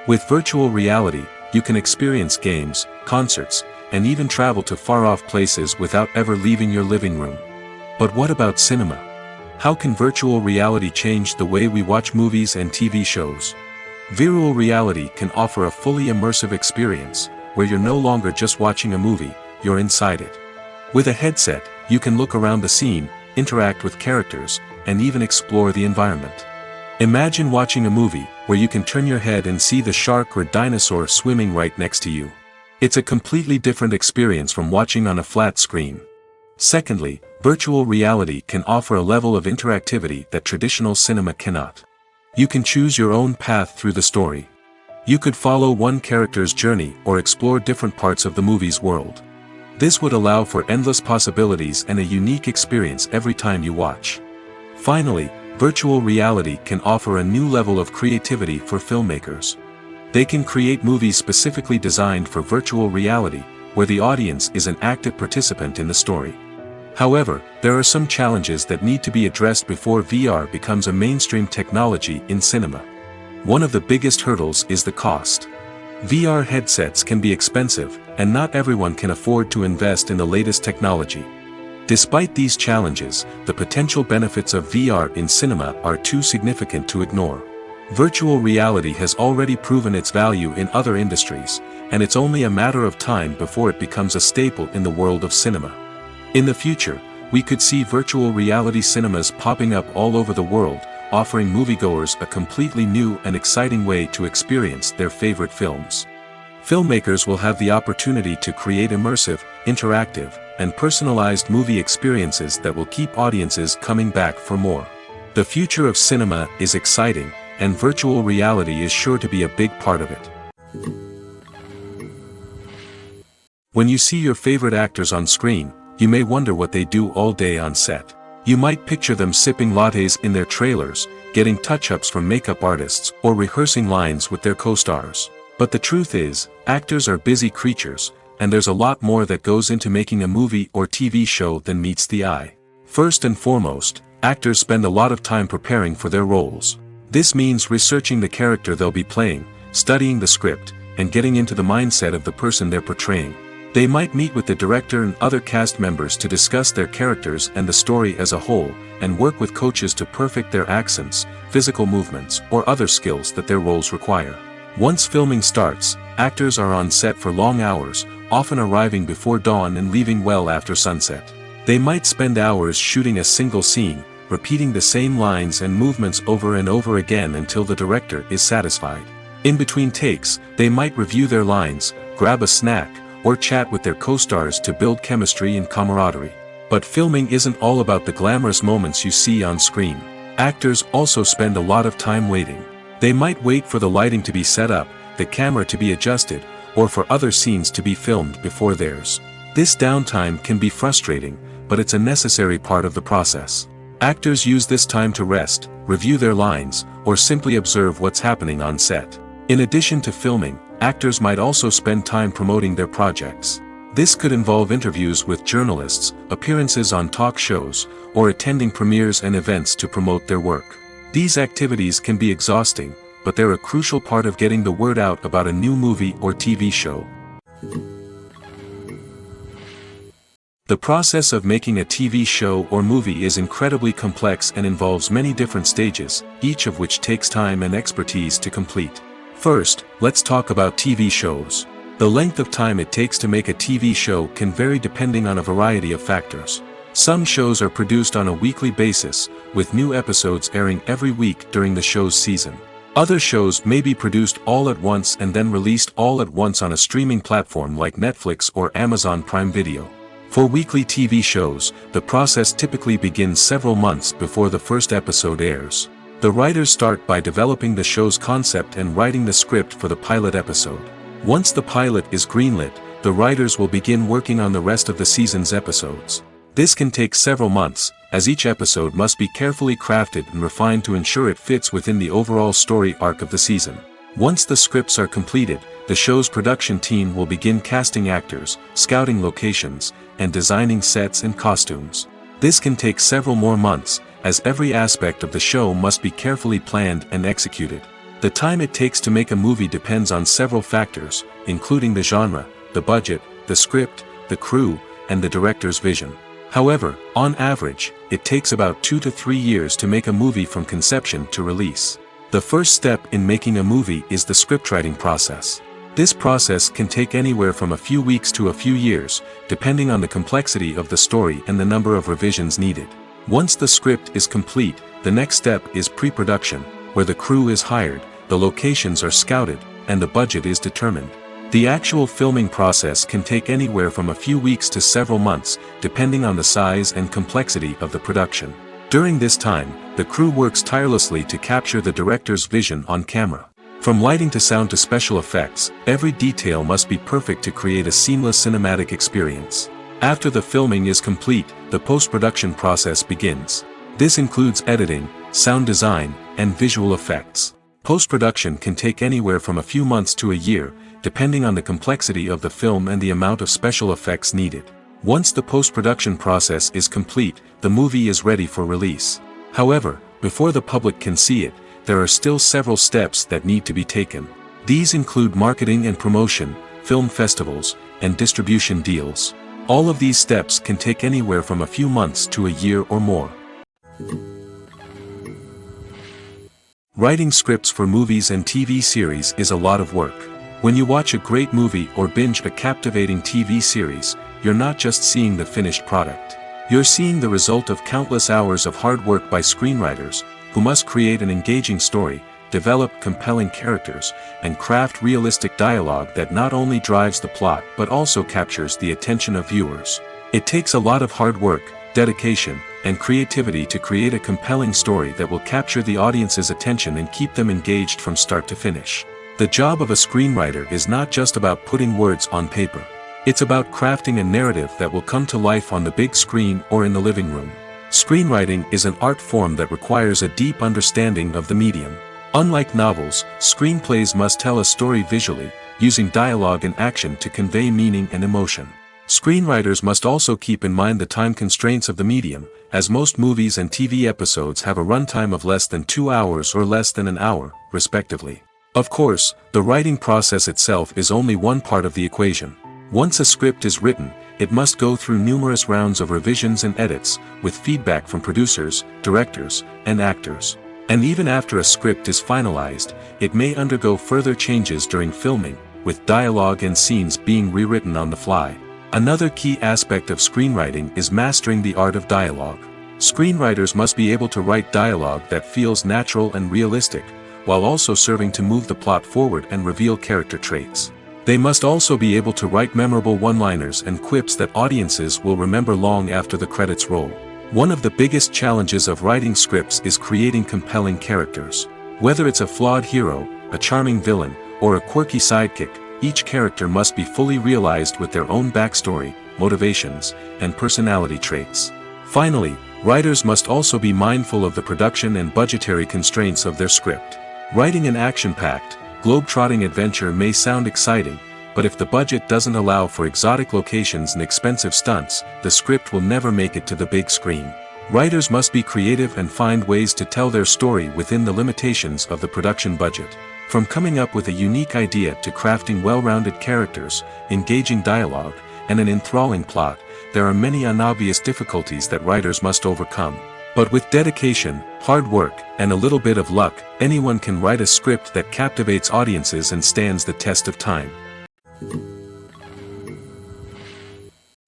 With virtual reality, you can experience games, concerts, and even travel to far-off places without ever leaving your living room. But what about cinema? How can virtual reality change the way we watch movies and TV shows? Virtual reality can offer a fully immersive experience, where you're no longer just watching a movie, you're inside it. With a headset, you can look around the scene, interact with characters, and even explore the environment. Imagine watching a movie where you can turn your head and see the shark or dinosaur swimming right next to you. It's a completely different experience from watching on a flat screen. Secondly, virtual reality can offer a level of interactivity that traditional cinema cannot. You can choose your own path through the story. You could follow one character's journey or explore different parts of the movie's world. This would allow for endless possibilities and a unique experience every time you watch. Finally, virtual reality can offer a new level of creativity for filmmakers. They can create movies specifically designed for virtual reality, where the audience is an active participant in the story. However, there are some challenges that need to be addressed before VR becomes a mainstream technology in cinema. One of the biggest hurdles is the cost. VR headsets can be expensive, and not everyone can afford to invest in the latest technology. Despite these challenges, the potential benefits of VR in cinema are too significant to ignore. Virtual reality has already proven its value in other industries, and it's only a matter of time before it becomes a staple in the world of cinema. In the future, we could see virtual reality cinemas popping up all over the world, offering moviegoers a completely new and exciting way to experience their favorite films. Filmmakers will have the opportunity to create immersive, interactive, and personalized movie experiences that will keep audiences coming back for more. The future of cinema is exciting, and virtual reality is sure to be a big part of it. When you see your favorite actors on screen, you may wonder what they do all day on set. You might picture them sipping lattes in their trailers, getting touch-ups from makeup artists, or rehearsing lines with their co-stars. But the truth is, actors are busy creatures, and there's a lot more that goes into making a movie or TV show than meets the eye. First and foremost, actors spend a lot of time preparing for their roles. This means researching the character they'll be playing, studying the script, and getting into the mindset of the person they're portraying. They might meet with the director and other cast members to discuss their characters and the story as a whole, and work with coaches to perfect their accents, physical movements, or other skills that their roles require. Once filming starts, actors are on set for long hours, often arriving before dawn and leaving well after sunset. They might spend hours shooting a single scene, repeating the same lines and movements over and over again until the director is satisfied. In between takes, they might review their lines, grab a snack, or chat with their co-stars to build chemistry and camaraderie. But filming isn't all about the glamorous moments you see on screen. Actors also spend a lot of time waiting. They might wait for the lighting to be set up, the camera to be adjusted, or for other scenes to be filmed before theirs. This downtime can be frustrating, but it's a necessary part of the process. Actors use this time to rest, review their lines, or simply observe what's happening on set. In addition to filming, actors might also spend time promoting their projects. This could involve interviews with journalists, appearances on talk shows, or attending premieres and events to promote their work. These activities can be exhausting, but they're a crucial part of getting the word out about a new movie or TV show. The process of making a TV show or movie is incredibly complex and involves many different stages, each of which takes time and expertise to complete. First, let's talk about TV shows. The length of time it takes to make a TV show can vary depending on a variety of factors. Some shows are produced on a weekly basis, with new episodes airing every week during the show's season. Other shows may be produced all at once and then released all at once on a streaming platform like Netflix or Amazon Prime Video. For weekly TV shows, the process typically begins several months before the first episode airs. The writers start by developing the show's concept and writing the script for the pilot episode. Once the pilot is greenlit, the writers will begin working on the rest of the season's episodes. This can take several months, as each episode must be carefully crafted and refined to ensure it fits within the overall story arc of the season. Once the scripts are completed, the show's production team will begin casting actors, scouting locations, and designing sets and costumes. This can take several more months, as every aspect of the show must be carefully planned and executed. The time it takes to make a movie depends on several factors, including the genre, the budget, the script, the crew, and the director's vision. However, on average, it takes about 2 to 3 years to make a movie from conception to release. The first step in making a movie is the scriptwriting process. This process can take anywhere from a few weeks to a few years, depending on the complexity of the story and the number of revisions needed. Once the script is complete, the next step is pre-production, where the crew is hired, the locations are scouted, and the budget is determined. The actual filming process can take anywhere from a few weeks to several months, depending on the size and complexity of the production. During this time, the crew works tirelessly to capture the director's vision on camera. From lighting to sound to special effects, every detail must be perfect to create a seamless cinematic experience. After the filming is complete, the post-production process begins. This includes editing, sound design, and visual effects. Post-production can take anywhere from a few months to a year, depending on the complexity of the film and the amount of special effects needed. Once the post-production process is complete, the movie is ready for release. However, before the public can see it, there are still several steps that need to be taken. These include marketing and promotion, film festivals, and distribution deals. All of these steps can take anywhere from a few months to a year or more. Writing scripts for movies and TV series is a lot of work. When you watch a great movie or binge a captivating TV series, you're not just seeing the finished product. You're seeing the result of countless hours of hard work by screenwriters, who must create an engaging story, develop compelling characters, and craft realistic dialogue that not only drives the plot but also captures the attention of viewers. It takes a lot of hard work, dedication, and creativity to create a compelling story that will capture the audience's attention and keep them engaged from start to finish. The job of a screenwriter is not just about putting words on paper. It's about crafting a narrative that will come to life on the big screen or in the living room. Screenwriting is an art form that requires a deep understanding of the medium. Unlike novels, screenplays must tell a story visually, using dialogue and action to convey meaning and emotion. Screenwriters must also keep in mind the time constraints of the medium, as most movies and TV episodes have a runtime of less than 2 hours or less than an hour, respectively. Of course, the writing process itself is only one part of the equation. Once a script is written, it must go through numerous rounds of revisions and edits, with feedback from producers, directors, and actors. And even after a script is finalized, it may undergo further changes during filming, with dialogue and scenes being rewritten on the fly. Another key aspect of screenwriting is mastering the art of dialogue. Screenwriters must be able to write dialogue that feels natural and realistic, while also serving to move the plot forward and reveal character traits. They must also be able to write memorable one-liners and quips that audiences will remember long after the credits roll. One of the biggest challenges of writing scripts is creating compelling characters. Whether it's a flawed hero, a charming villain, or a quirky sidekick, each character must be fully realized with their own backstory, motivations, and personality traits. Finally, writers must also be mindful of the production and budgetary constraints of their script. Writing an action-packed, globe-trotting adventure may sound exciting, but if the budget doesn't allow for exotic locations and expensive stunts, the script will never make it to the big screen. Writers must be creative and find ways to tell their story within the limitations of the production budget. From coming up with a unique idea to crafting well-rounded characters, engaging dialogue, and an enthralling plot, there are many unobvious difficulties that writers must overcome. But with dedication, hard work, and a little bit of luck, anyone can write a script that captivates audiences and stands the test of time.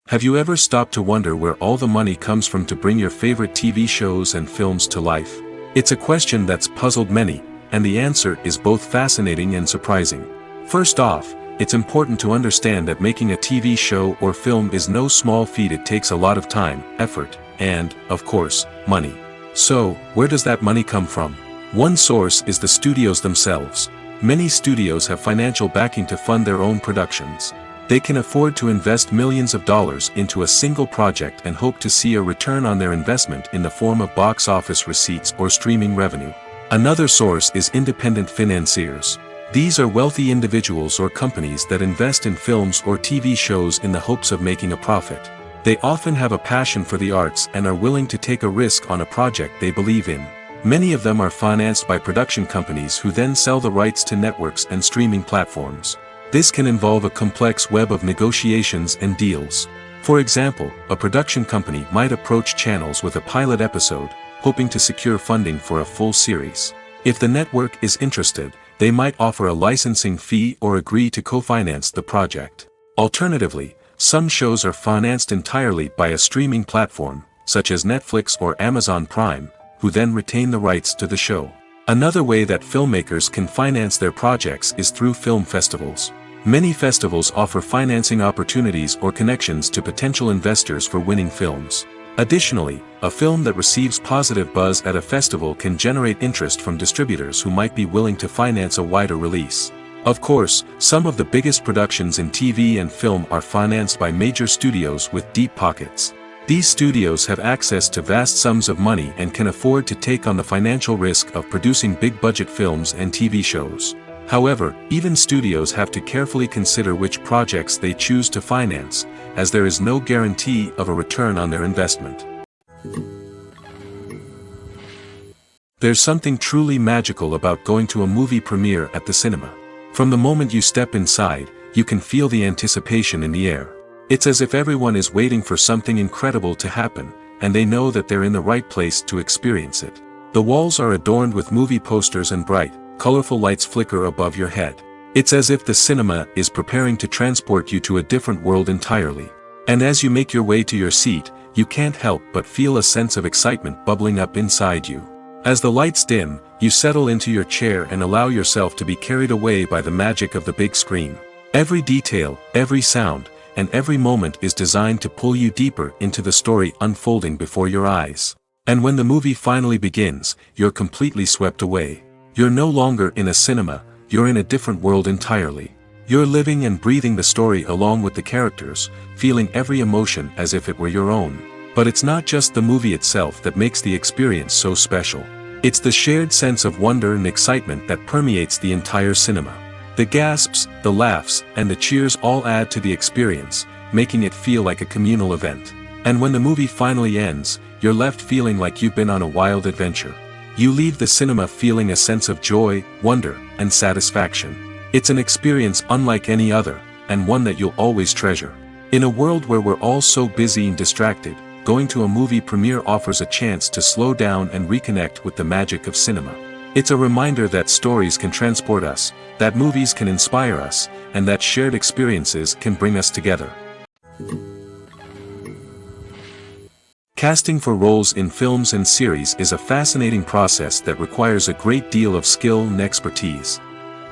Have you ever stopped to wonder where all the money comes from to bring your favorite TV shows and films to life? It's a question that's puzzled many, and the answer is both fascinating and surprising. First off, it's important to understand that making a TV show or film is no small feat. It takes a lot of time, effort, and, of course, money. So, where does that money come from? One source is the studios themselves. Many studios have financial backing to fund their own productions. They can afford to invest millions of dollars into a single project and hope to see a return on their investment in the form of box office receipts or streaming revenue. Another source is independent financiers. These are wealthy individuals or companies that invest in films or TV shows in the hopes of making a profit. They often have a passion for the arts and are willing to take a risk on a project they believe in. Many of them are financed by production companies who then sell the rights to networks and streaming platforms. This can involve a complex web of negotiations and deals. For example, a production company might approach channels with a pilot episode, hoping to secure funding for a full series. If the network is interested, they might offer a licensing fee or agree to co-finance the project. Alternatively, some shows are financed entirely by a streaming platform, such as Netflix or Amazon Prime, who then retain the rights to the show. Another way that filmmakers can finance their projects is through film festivals. Many festivals offer financing opportunities or connections to potential investors for winning films. Additionally, a film that receives positive buzz at a festival can generate interest from distributors who might be willing to finance a wider release. Of course, some of the biggest productions in TV and film are financed by major studios with deep pockets. These studios have access to vast sums of money and can afford to take on the financial risk of producing big-budget films and TV shows. However, even studios have to carefully consider which projects they choose to finance, as there is no guarantee of a return on their investment. There's something truly magical about going to a movie premiere at the cinema. From the moment you step inside, you can feel the anticipation in the air. It's as if everyone is waiting for something incredible to happen, and they know that they're in the right place to experience it. The walls are adorned with movie posters and bright, colorful lights flicker above your head. It's as if the cinema is preparing to transport you to a different world entirely. And as you make your way to your seat, you can't help but feel a sense of excitement bubbling up inside you. As the lights dim, you settle into your chair and allow yourself to be carried away by the magic of the big screen. Every detail, every sound, and every moment is designed to pull you deeper into the story unfolding before your eyes. And when the movie finally begins, you're completely swept away. You're no longer in a cinema, you're in a different world entirely. You're living and breathing the story along with the characters, feeling every emotion as if it were your own. But it's not just the movie itself that makes the experience so special. It's the shared sense of wonder and excitement that permeates the entire cinema. The gasps, the laughs, and the cheers all add to the experience, making it feel like a communal event. And when the movie finally ends, you're left feeling like you've been on a wild adventure. You leave the cinema feeling a sense of joy, wonder, and satisfaction. It's an experience unlike any other, and one that you'll always treasure. In a world where we're all so busy and distracted, going to a movie premiere offers a chance to slow down and reconnect with the magic of cinema. It's a reminder that stories can transport us, that movies can inspire us, and that shared experiences can bring us together. Casting for roles in films and series is a fascinating process that requires a great deal of skill and expertise.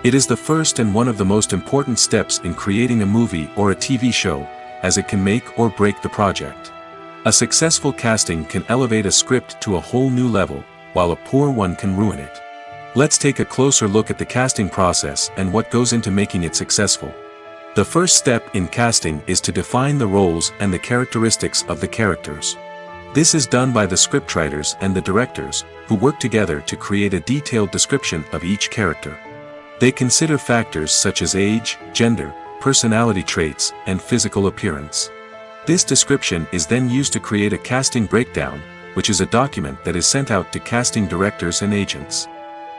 It is the first and one of the most important steps in creating a movie or a TV show, as it can make or break the project. A successful casting can elevate a script to a whole new level, while a poor one can ruin it. Let's take a closer look at the casting process and what goes into making it successful. The first step in casting is to define the roles and the characteristics of the characters. This is done by the scriptwriters and the directors, who work together to create a detailed description of each character. They consider factors such as age, gender, personality traits, and physical appearance. This description is then used to create a casting breakdown, which is a document that is sent out to casting directors and agents.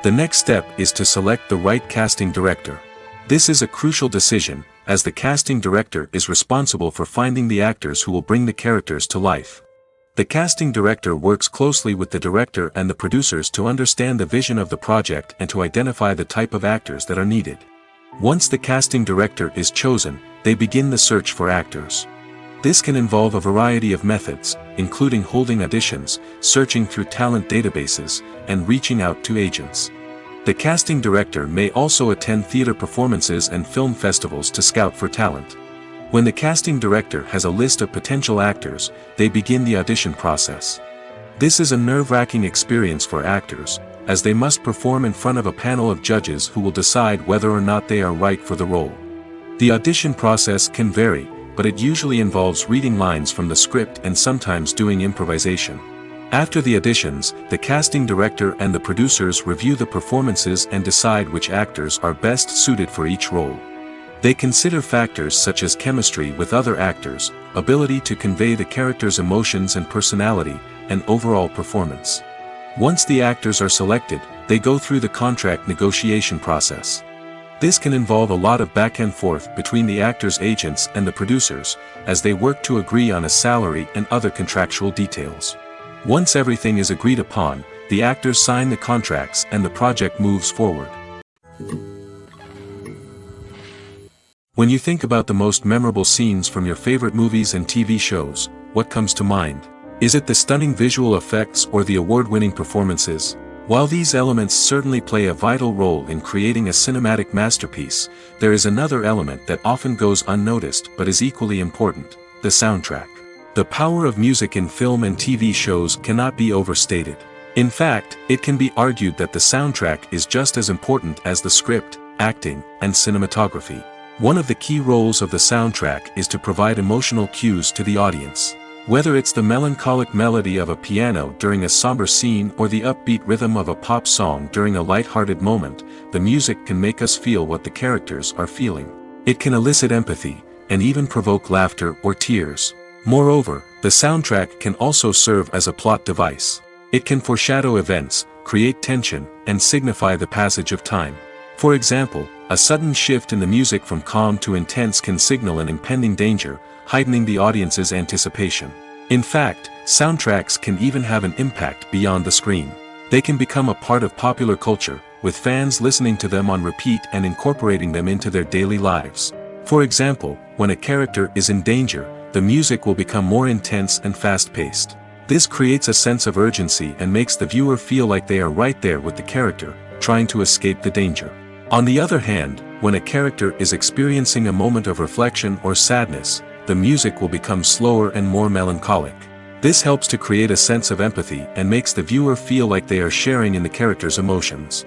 The next step is to select the right casting director. This is a crucial decision, as the casting director is responsible for finding the actors who will bring the characters to life. The casting director works closely with the director and the producers to understand the vision of the project and to identify the type of actors that are needed. Once the casting director is chosen, they begin the search for actors. This can involve a variety of methods, including holding auditions, searching through talent databases, and reaching out to agents. The casting director may also attend theater performances and film festivals to scout for talent. When the casting director has a list of potential actors, they begin the audition process. This is a nerve-wracking experience for actors, as they must perform in front of a panel of judges who will decide whether or not they are right for the role. The audition process can vary, but it usually involves reading lines from the script and sometimes doing improvisation. After the auditions, the casting director and the producers review the performances and decide which actors are best suited for each role. They consider factors such as chemistry with other actors, ability to convey the character's emotions and personality, and overall performance. Once the actors are selected, they go through the contract negotiation process. This can involve a lot of back and forth between the actors' agents and the producers, as they work to agree on a salary and other contractual details. Once everything is agreed upon, the actors sign the contracts and the project moves forward. When you think about the most memorable scenes from your favorite movies and TV shows, what comes to mind? Is it the stunning visual effects or the award-winning performances? While these elements certainly play a vital role in creating a cinematic masterpiece, there is another element that often goes unnoticed but is equally important: the soundtrack. The power of music in film and TV shows cannot be overstated. In fact, it can be argued that the soundtrack is just as important as the script, acting, and cinematography. One of the key roles of the soundtrack is to provide emotional cues to the audience. Whether it's the melancholic melody of a piano during a somber scene or the upbeat rhythm of a pop song during a light-hearted moment, the music can make us feel what the characters are feeling. It can elicit empathy, and even provoke laughter or tears. Moreover, the soundtrack can also serve as a plot device. It can foreshadow events, create tension, and signify the passage of time. For example, a sudden shift in the music from calm to intense can signal an impending danger, heightening the audience's anticipation. In fact, soundtracks can even have an impact beyond the screen. They can become a part of popular culture, with fans listening to them on repeat and incorporating them into their daily lives. For example, when a character is in danger, the music will become more intense and fast-paced. This creates a sense of urgency and makes the viewer feel like they are right there with the character, trying to escape the danger. On the other hand, when a character is experiencing a moment of reflection or sadness, the music will become slower and more melancholic. This helps to create a sense of empathy and makes the viewer feel like they are sharing in the character's emotions.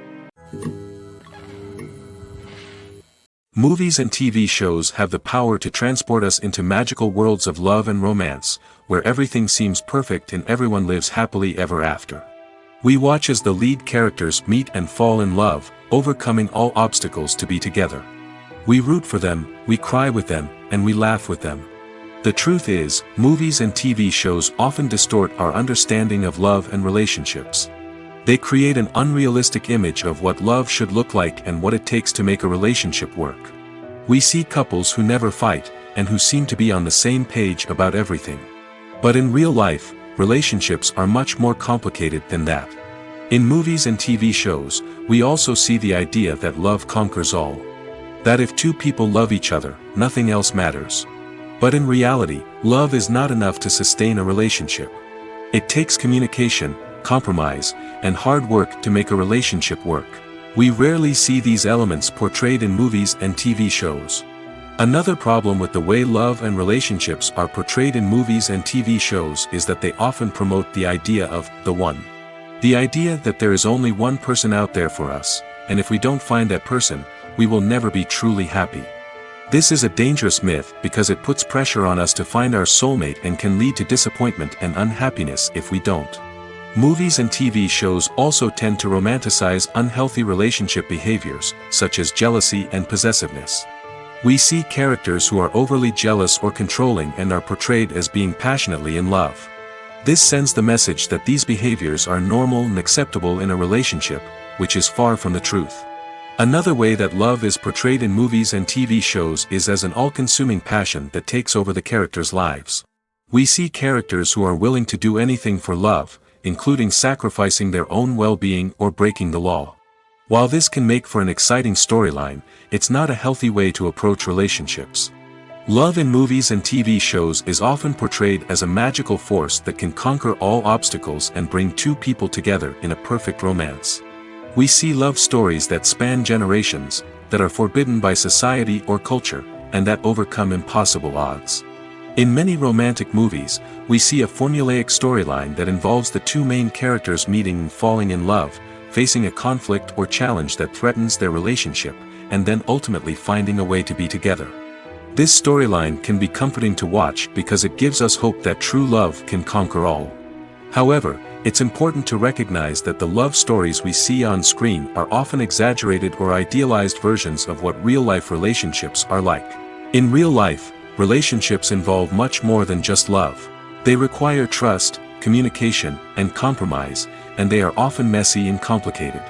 Movies and TV shows have the power to transport us into magical worlds of love and romance, where everything seems perfect and everyone lives happily ever after. We watch as the lead characters meet and fall in love, overcoming all obstacles to be together. We root for them, we cry with them, and we laugh with them. The truth is, movies and TV shows often distort our understanding of love and relationships. They create an unrealistic image of what love should look like and what it takes to make a relationship work. We see couples who never fight, and who seem to be on the same page about everything. But in real life, relationships are much more complicated than that. In movies and TV shows, we also see the idea that love conquers all. That if two people love each other, nothing else matters. But in reality, love is not enough to sustain a relationship. It takes communication, compromise, and hard work to make a relationship work. We rarely see these elements portrayed in movies and TV shows. Another problem with the way love and relationships are portrayed in movies and TV shows is that they often promote the idea of the one. The idea that there is only one person out there for us, and if we don't find that person, we will never be truly happy. This is a dangerous myth because it puts pressure on us to find our soulmate and can lead to disappointment and unhappiness if we don't. Movies and TV shows also tend to romanticize unhealthy relationship behaviors, such as jealousy and possessiveness. We see characters who are overly jealous or controlling and are portrayed as being passionately in love. This sends the message that these behaviors are normal and acceptable in a relationship, which is far from the truth. Another way that love is portrayed in movies and TV shows is as an all-consuming passion that takes over the characters' lives. We see characters who are willing to do anything for love, including sacrificing their own well-being or breaking the law. While this can make for an exciting storyline, it's not a healthy way to approach relationships. Love in movies and TV shows is often portrayed as a magical force that can conquer all obstacles and bring two people together in a perfect romance. We see love stories that span generations, that are forbidden by society or culture, and that overcome impossible odds. In many romantic movies, we see a formulaic storyline that involves the two main characters meeting and falling in love, facing a conflict or challenge that threatens their relationship, and then ultimately finding a way to be together. This storyline can be comforting to watch because it gives us hope that true love can conquer all. However, it's important to recognize that the love stories we see on screen are often exaggerated or idealized versions of what real-life relationships are like. In real life, relationships involve much more than just love. They require trust, communication, and compromise, and they are often messy and complicated.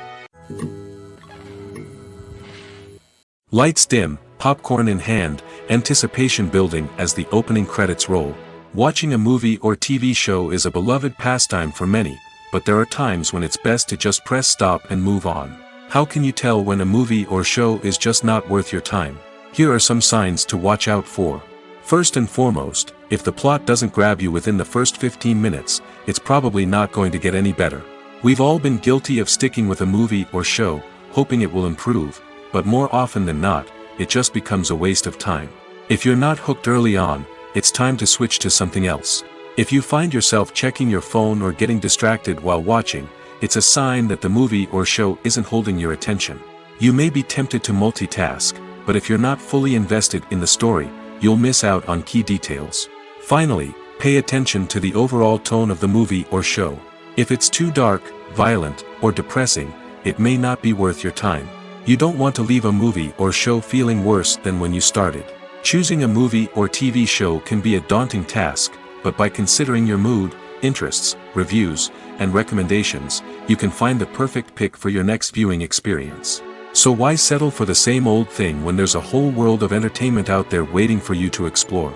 Lights dim, popcorn in hand, anticipation building as the opening credits roll. Watching a movie or TV show is a beloved pastime for many, but there are times when it's best to just press stop and move on. How can you tell when a movie or show is just not worth your time? Here are some signs to watch out for. First and foremost, if the plot doesn't grab you within the first 15 minutes, it's probably not going to get any better. We've all been guilty of sticking with a movie or show, hoping it will improve, but more often than not, it just becomes a waste of time. If you're not hooked early on, it's time to switch to something else. If you find yourself checking your phone or getting distracted while watching, it's a sign that the movie or show isn't holding your attention. You may be tempted to multitask, but if you're not fully invested in the story, you'll miss out on key details. Finally, pay attention to the overall tone of the movie or show. If it's too dark, violent, or depressing, it may not be worth your time. You don't want to leave a movie or show feeling worse than when you started. Choosing a movie or TV show can be a daunting task, but by considering your mood, interests, reviews, and recommendations, you can find the perfect pick for your next viewing experience. So why settle for the same old thing when there's a whole world of entertainment out there waiting for you to explore?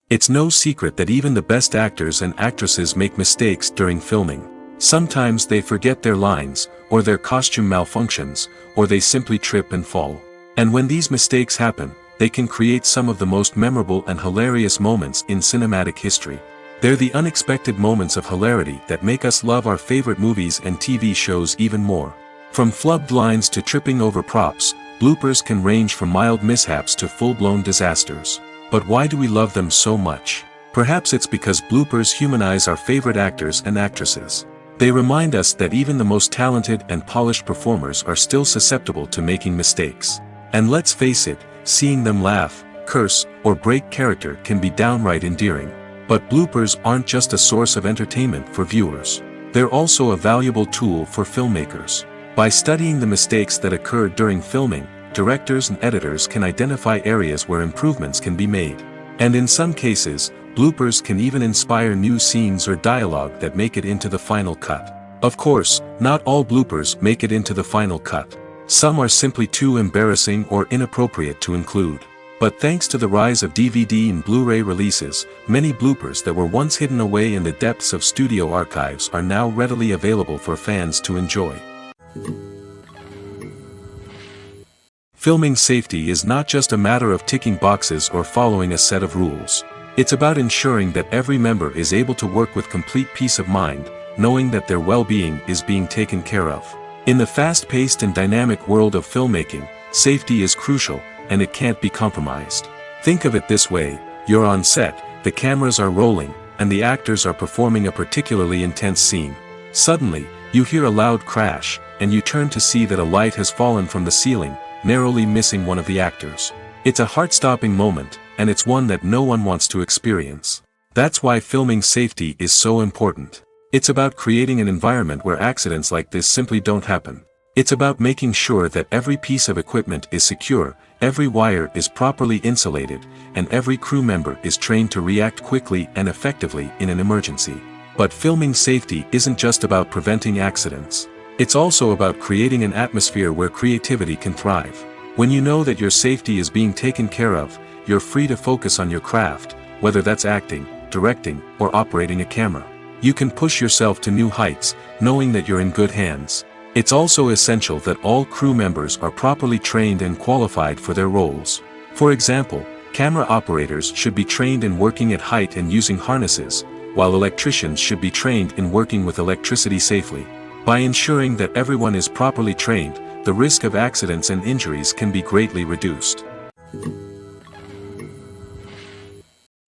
It's no secret that even the best actors and actresses make mistakes during filming. Sometimes they forget their lines, or their costume malfunctions, or they simply trip and fall. And when these mistakes happen, they can create some of the most memorable and hilarious moments in cinematic history. They're the unexpected moments of hilarity that make us love our favorite movies and TV shows even more. From flubbed lines to tripping over props, bloopers can range from mild mishaps to full-blown disasters. But why do we love them so much? Perhaps it's because bloopers humanize our favorite actors and actresses. They remind us that even the most talented and polished performers are still susceptible to making mistakes. And let's face it, seeing them laugh, curse, or break character can be downright endearing. But bloopers aren't just a source of entertainment for viewers. They're also a valuable tool for filmmakers. By studying the mistakes that occurred during filming, directors and editors can identify areas where improvements can be made. And in some cases, bloopers can even inspire new scenes or dialogue that make it into the final cut. Of course, not all bloopers make it into the final cut. Some are simply too embarrassing or inappropriate to include. But thanks to the rise of DVD and Blu-ray releases, many bloopers that were once hidden away in the depths of studio archives are now readily available for fans to enjoy. Filming safety is not just a matter of ticking boxes or following a set of rules. It's about ensuring that every member is able to work with complete peace of mind, knowing that their well-being is being taken care of. In the fast-paced and dynamic world of filmmaking, safety is crucial, and it can't be compromised. Think of it this way: you're on set, the cameras are rolling, and the actors are performing a particularly intense scene. Suddenly, you hear a loud crash, and you turn to see that a light has fallen from the ceiling, narrowly missing one of the actors. It's a heart-stopping moment, and it's one that no one wants to experience. That's why filming safety is so important. It's about creating an environment where accidents like this simply don't happen. It's about making sure that every piece of equipment is secure, every wire is properly insulated, and every crew member is trained to react quickly and effectively in an emergency. But filming safety isn't just about preventing accidents. It's also about creating an atmosphere where creativity can thrive. When you know that your safety is being taken care of, you're free to focus on your craft, whether that's acting, directing, or operating a camera. You can push yourself to new heights, knowing that you're in good hands. It's also essential that all crew members are properly trained and qualified for their roles. For example, camera operators should be trained in working at height and using harnesses, while electricians should be trained in working with electricity safely. By ensuring that everyone is properly trained, the risk of accidents and injuries can be greatly reduced.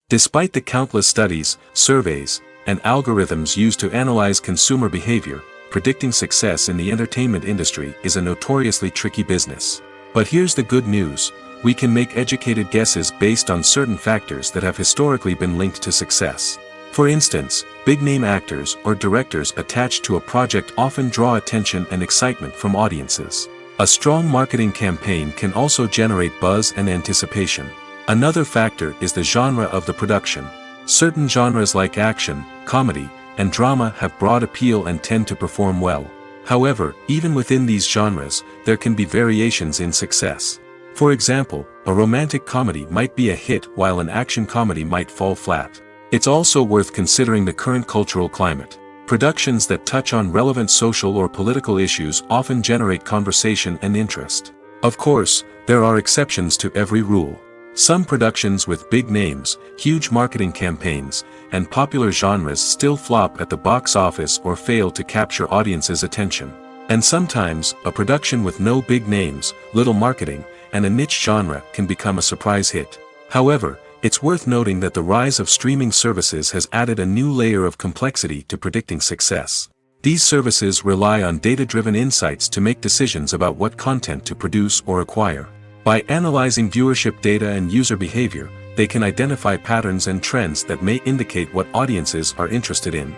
Despite the countless studies, surveys, and algorithms used to analyze consumer behavior, predicting success in the entertainment industry is a notoriously tricky business. But here's the good news: we can make educated guesses based on certain factors that have historically been linked to success. For instance, big-name actors or directors attached to a project often draw attention and excitement from audiences. A strong marketing campaign can also generate buzz and anticipation. Another factor is the genre of the production. Certain genres like action, comedy, and drama have broad appeal and tend to perform well. However, even within these genres, there can be variations in success. For example, a romantic comedy might be a hit while an action comedy might fall flat. It's also worth considering the current cultural climate. Productions that touch on relevant social or political issues often generate conversation and interest. Of course, there are exceptions to every rule. Some productions with big names, huge marketing campaigns, and popular genres still flop at the box office or fail to capture audiences' attention. And sometimes, a production with no big names, little marketing, and a niche genre can become a surprise hit. However, it's worth noting that the rise of streaming services has added a new layer of complexity to predicting success. These services rely on data-driven insights to make decisions about what content to produce or acquire. By analyzing viewership data and user behavior, they can identify patterns and trends that may indicate what audiences are interested in.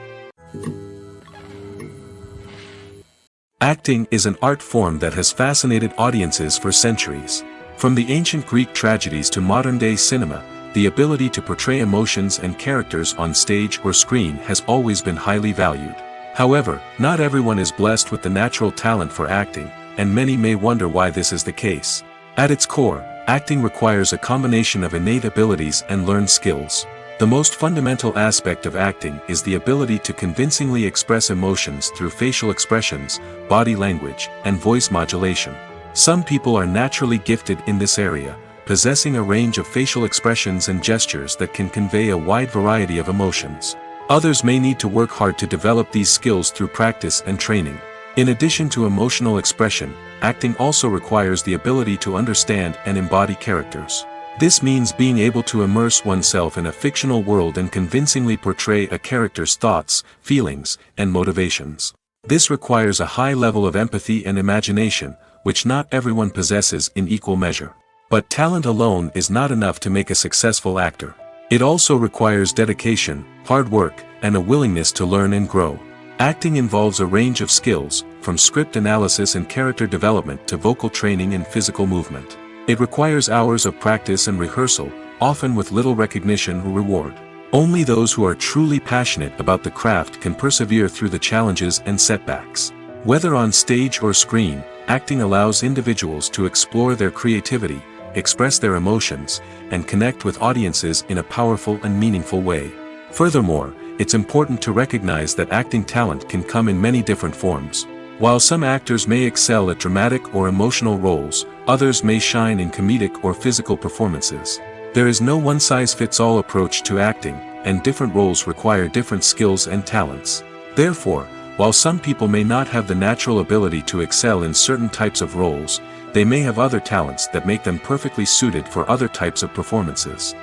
Acting is an art form that has fascinated audiences for centuries. From the ancient Greek tragedies to modern-day cinema, the ability to portray emotions and characters on stage or screen has always been highly valued. However, not everyone is blessed with the natural talent for acting, and many may wonder why this is the case. At its core, acting requires a combination of innate abilities and learned skills. The most fundamental aspect of acting is the ability to convincingly express emotions through facial expressions, body language, and voice modulation. Some people are naturally gifted in this area, possessing a range of facial expressions and gestures that can convey a wide variety of emotions. Others may need to work hard to develop these skills through practice and training. In addition to emotional expression, acting also requires the ability to understand and embody characters. This means being able to immerse oneself in a fictional world and convincingly portray a character's thoughts, feelings, and motivations. This requires a high level of empathy and imagination, which not everyone possesses in equal measure. But talent alone is not enough to make a successful actor. It also requires dedication, hard work, and a willingness to learn and grow. Acting involves a range of skills, from script analysis and character development to vocal training and physical movement. It requires hours of practice and rehearsal, often with little recognition or reward. Only those who are truly passionate about the craft can persevere through the challenges and setbacks. Whether on stage or screen, acting allows individuals to explore their creativity, express their emotions, and connect with audiences in a powerful and meaningful way. Furthermore, it's important to recognize that acting talent can come in many different forms. While some actors may excel at dramatic or emotional roles, others may shine in comedic or physical performances. There is no one-size-fits-all approach to acting, and different roles require different skills and talents. Therefore, while some people may not have the natural ability to excel in certain types of roles, they may have other talents that make them perfectly suited for other types of performances.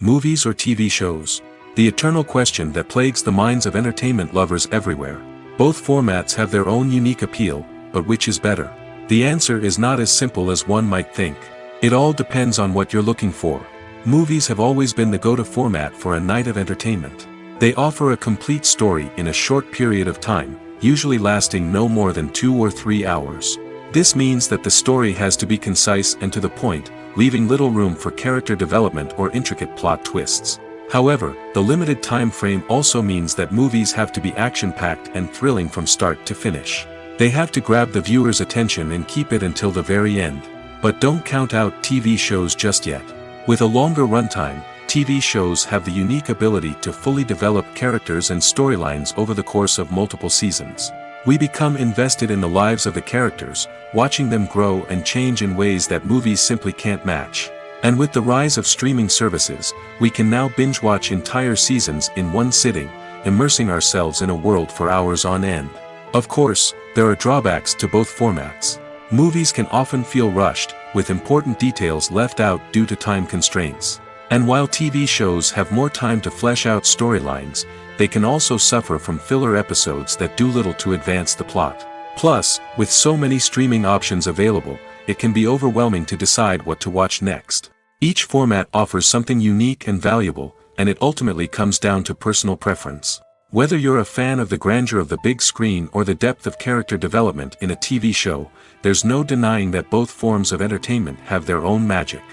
Movies or TV shows? The eternal question that plagues the minds of entertainment lovers everywhere. Both formats have their own unique appeal, but which is better? The answer is not as simple as one might think. It all depends on what you're looking for. Movies have always been the go-to format for a night of entertainment. They offer a complete story in a short period of time, usually lasting no more than 2 or 3 hours. This means that the story has to be concise and to the point, leaving little room for character development or intricate plot twists. However, the limited time frame also means that movies have to be action-packed and thrilling from start to finish. They have to grab the viewer's attention and keep it until the very end. But don't count out TV shows just yet. With a longer runtime, TV shows have the unique ability to fully develop characters and storylines over the course of multiple seasons. We become invested in the lives of the characters, watching them grow and change in ways that movies simply can't match. And with the rise of streaming services, we can now binge-watch entire seasons in one sitting, immersing ourselves in a world for hours on end. Of course, there are drawbacks to both formats. Movies can often feel rushed, with important details left out due to time constraints. And while TV shows have more time to flesh out storylines, they can also suffer from filler episodes that do little to advance the plot. Plus, with so many streaming options available, it can be overwhelming to decide what to watch next. Each format offers something unique and valuable, and it ultimately comes down to personal preference. Whether you're a fan of the grandeur of the big screen or the depth of character development in a TV show, there's no denying that both forms of entertainment have their own magic.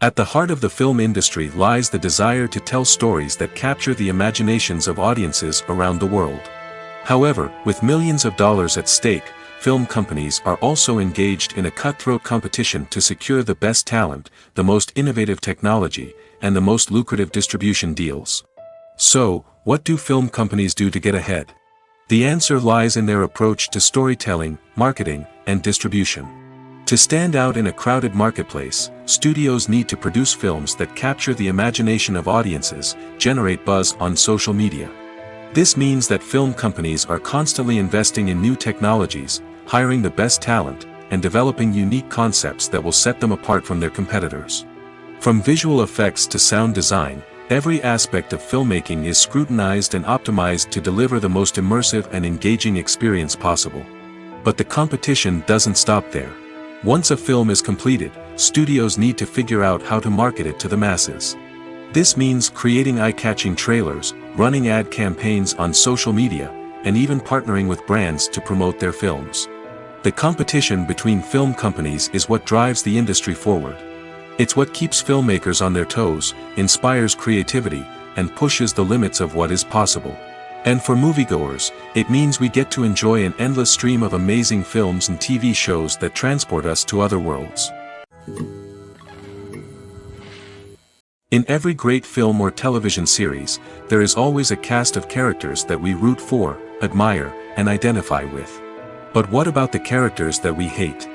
At the heart of the film industry lies the desire to tell stories that capture the imaginations of audiences around the world. However, with millions of dollars at stake, film companies are also engaged in a cutthroat competition to secure the best talent, the most innovative technology, and the most lucrative distribution deals. So, what do film companies do to get ahead? The answer lies in their approach to storytelling, marketing, and distribution. To stand out in a crowded marketplace, studios need to produce films that capture the imagination of audiences, generate buzz on social media. This means that film companies are constantly investing in new technologies, hiring the best talent, and developing unique concepts that will set them apart from their competitors. From visual effects to sound design, every aspect of filmmaking is scrutinized and optimized to deliver the most immersive and engaging experience possible. But the competition doesn't stop there. Once a film is completed, studios need to figure out how to market it to the masses. This means creating eye-catching trailers, running ad campaigns on social media, and even partnering with brands to promote their films. The competition between film companies is what drives the industry forward. It's what keeps filmmakers on their toes, inspires creativity, and pushes the limits of what is possible. And for moviegoers, it means we get to enjoy an endless stream of amazing films and TV shows that transport us to other worlds. In every great film or television series, there is always a cast of characters that we root for, admire, and identify with. But what about the characters that we hate?